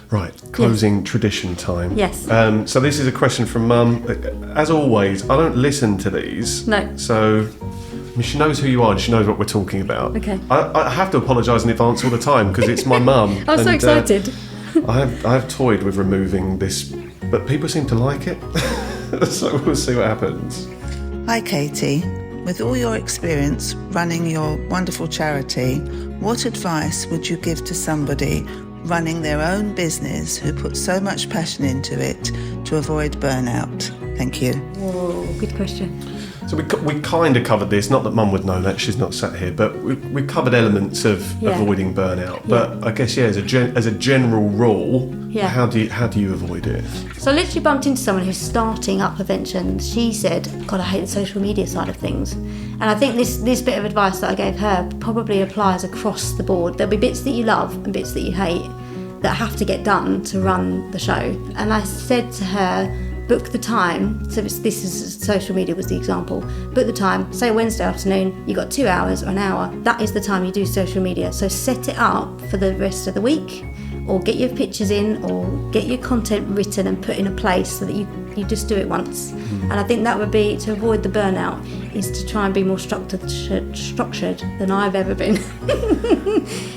Right, closing tradition time. Yes. So this is a question from Mum. As always, I don't listen to these. No. So she knows who you are and she knows what we're talking about. Okay. I have to apologise in advance all the time because it's my mum. I'm so excited. I have toyed with removing this, but people seem to like it. So we'll see what happens. Hi Katie. with all your experience running your wonderful charity, what advice would you give to somebody running their own business who put so much passion into it to avoid burnout? Thank you. Whoa, good question. So we kind of covered this, not that Mum would know that, she's not sat here, but we covered elements of avoiding burnout. But I guess, as a general rule, how do you avoid it? So I literally bumped into someone who's starting up a venture, and she said, God, I hate the social media side of things. And I think this bit of advice that I gave her probably applies across the board. There'll be bits that you love and bits that you hate that have to get done to run the show. And I said to her, book the time. So this is social media was the example. Book the time. Say Wednesday afternoon, you got 2 hours or an hour. That is the time you do social media. So set it up for the rest of the week, or get your pictures in, or get your content written and put in a place so that you just do it once. And I think that would be, to avoid the burnout, is to try and be more structured than I've ever been.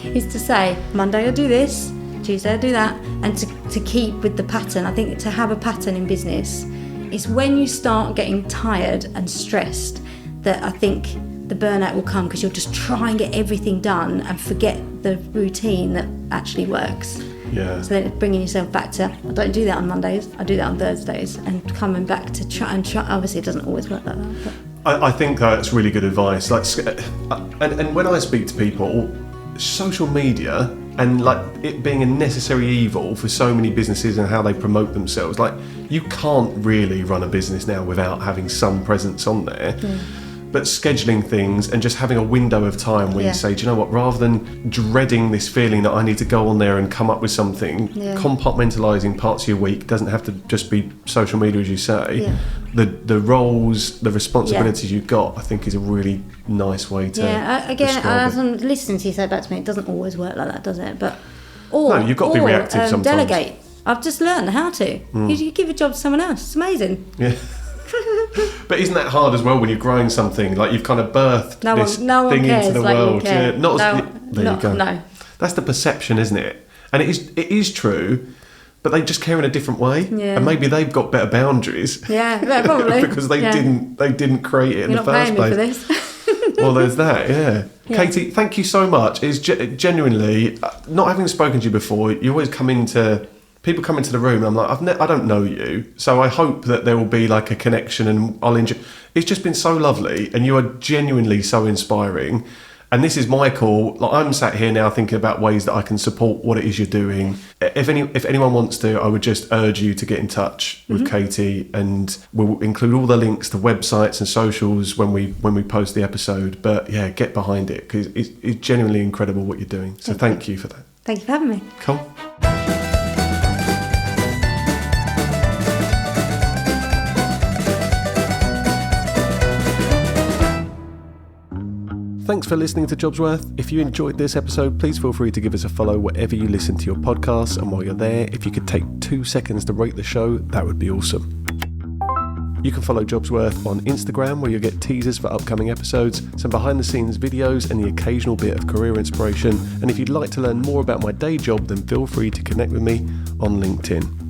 Is to say, Monday I'll do this, Tuesday I'll do that, and to keep with the pattern. I think to have a pattern in business is when you start getting tired and stressed that I think the burnout will come, because you'll just try and get everything done and forget the routine that actually works. Yeah. So then bringing yourself back to, I don't do that on Mondays, I do that on Thursdays, and coming back to try. Obviously it doesn't always work like that. But I think that's really good advice. Like, and when I speak to people, social media and like it being a necessary evil for so many businesses and how they promote themselves, like you can't really run a business now without having some presence on there. But scheduling things and just having a window of time where you say, do you know what, rather than dreading this feeling that I need to go on there and come up with something, compartmentalising parts of your week doesn't have to just be social media, as you say. The roles, the responsibilities you've got, I think is a really nice way to as I'm listening to you say back to me, it doesn't always work like that, does it? But you've got to be reactive sometimes. Delegate. I've just learned how to. You give a job to someone else. It's amazing. Yeah. But isn't that hard as well when you're growing something? Like you've kind of birthed this thing into the world. There you go. No. That's the perception, isn't it? And it is true, but they just care in a different way. Yeah. And maybe they've got better boundaries. Yeah, probably. Because they didn't create it in the first place. You're not paying me for this. Well, there's that, yeah. Katie, thank you so much. It's genuinely, not having spoken to you before, you always people come into the room and I'm like, I don't know you, so I hope that there will be like a connection and I'll enjoy. It's just been so lovely and you are genuinely so inspiring. And this is my call. Like I'm sat here now thinking about ways that I can support what it is you're doing. If anyone wants to, I would just urge you to get in touch with Katie, and we'll include all the links to websites and socials when we post the episode. But yeah, get behind it because it's genuinely incredible what you're doing. So thank you for that. Thank you for having me. Cool. Thanks for listening to Jobsworth. If you enjoyed this episode, please feel free to give us a follow wherever you listen to your podcasts. And while you're there, if you could take 2 seconds to rate the show, that would be awesome. You can follow Jobsworth on Instagram, where you'll get teasers for upcoming episodes, some behind-the-scenes videos, and the occasional bit of career inspiration. And if you'd like to learn more about my day job, then feel free to connect with me on LinkedIn.